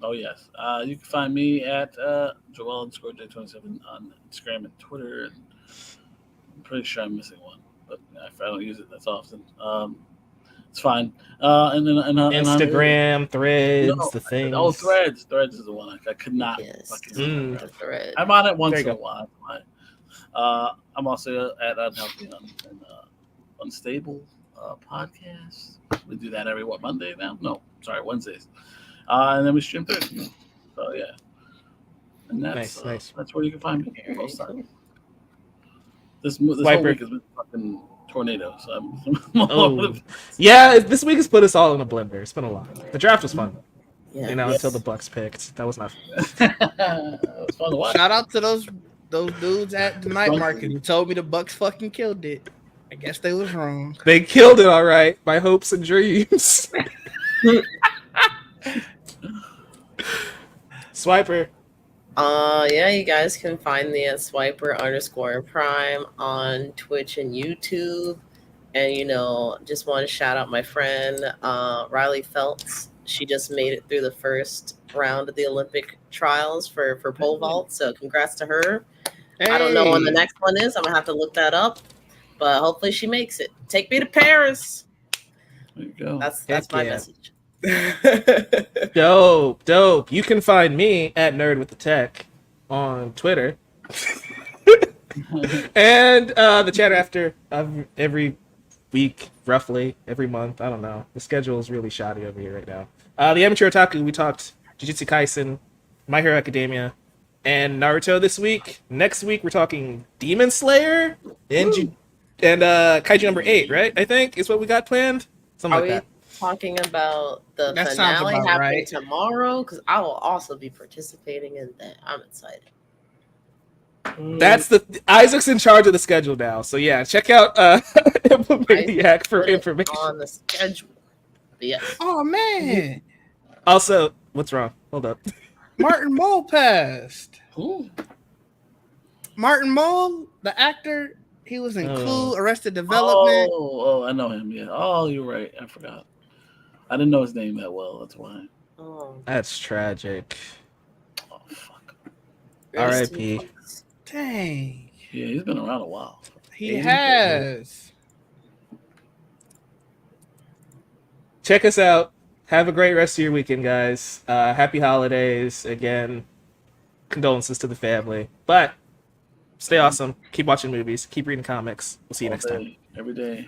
Oh, yes. You can find me at Joel_J27 on Instagram and Twitter. And I'm pretty sure I'm missing one, but I don't use it that often. It's fine. And then Instagram, Threads, No, the thing. Oh, Threads. Threads is the one I could not. Yes. Fucking The thread. I'm on it once There you in a while. I'm also at Unhealthy and Unstable podcast. We do that every Monday now? No, sorry, Wednesdays. And then we stream Thursday. So yeah, and that's Nice. that's where you can find me most times. This whole Viper. week has been fucking tornado. So I'm all over Oh. the- Yeah, this week has put us all in a blender. It's been a lot. The draft was fun, Yeah. until the Bucks picked. That was not fun. It was fun to watch. Shout out to those dudes at the night market who told me the Bucks fucking killed it. I guess they was wrong. They killed it all right. My hopes and dreams. Swiper. Yeah, you guys can find me at swiper_prime on Twitch and YouTube. And just want to shout out my friend Riley Phelps. She just made it through the first round of the Olympic trials for pole vault. So congrats to her. I don't know when the next one is. I'm gonna have to look that up. But hopefully she makes it. Take me to Paris. There you go. That's my message. Dope. You can find me at Nerd with the Tech on Twitter. And the chat after every week, roughly, every month. I don't know. The schedule is really shoddy over here right now. The Amateur Otaku, we talked Jujutsu Kaisen, My Hero Academia, and Naruto this week. Next week, we're talking Demon Slayer and Kaiju number 8, right? I think is what we got planned. Something Are like we that. talking about the That sounds finale about happening right. tomorrow? Because I will also be participating in that. I'm excited. That's Isaac's in charge of the schedule now. So yeah, check out Implemaniac for Put it information. on the schedule. But yes. Oh man, Also, what's wrong? Hold up. Martin Mull passed. Ooh. Martin Mull, the actor, he was in Oh. Clue, Arrested Development. Oh, I know him. Yeah. Oh, you're right. I forgot. I didn't know his name that well. That's why. Oh, That's tragic. Oh, fuck. R.I.P. Dang, Yeah, he's been around a while. he has. Check us out. Have a great rest of your weekend, guys. Happy holidays. Again, condolences to the family. But stay awesome. Keep watching movies. Keep reading comics. We'll see you All next time. day, every day.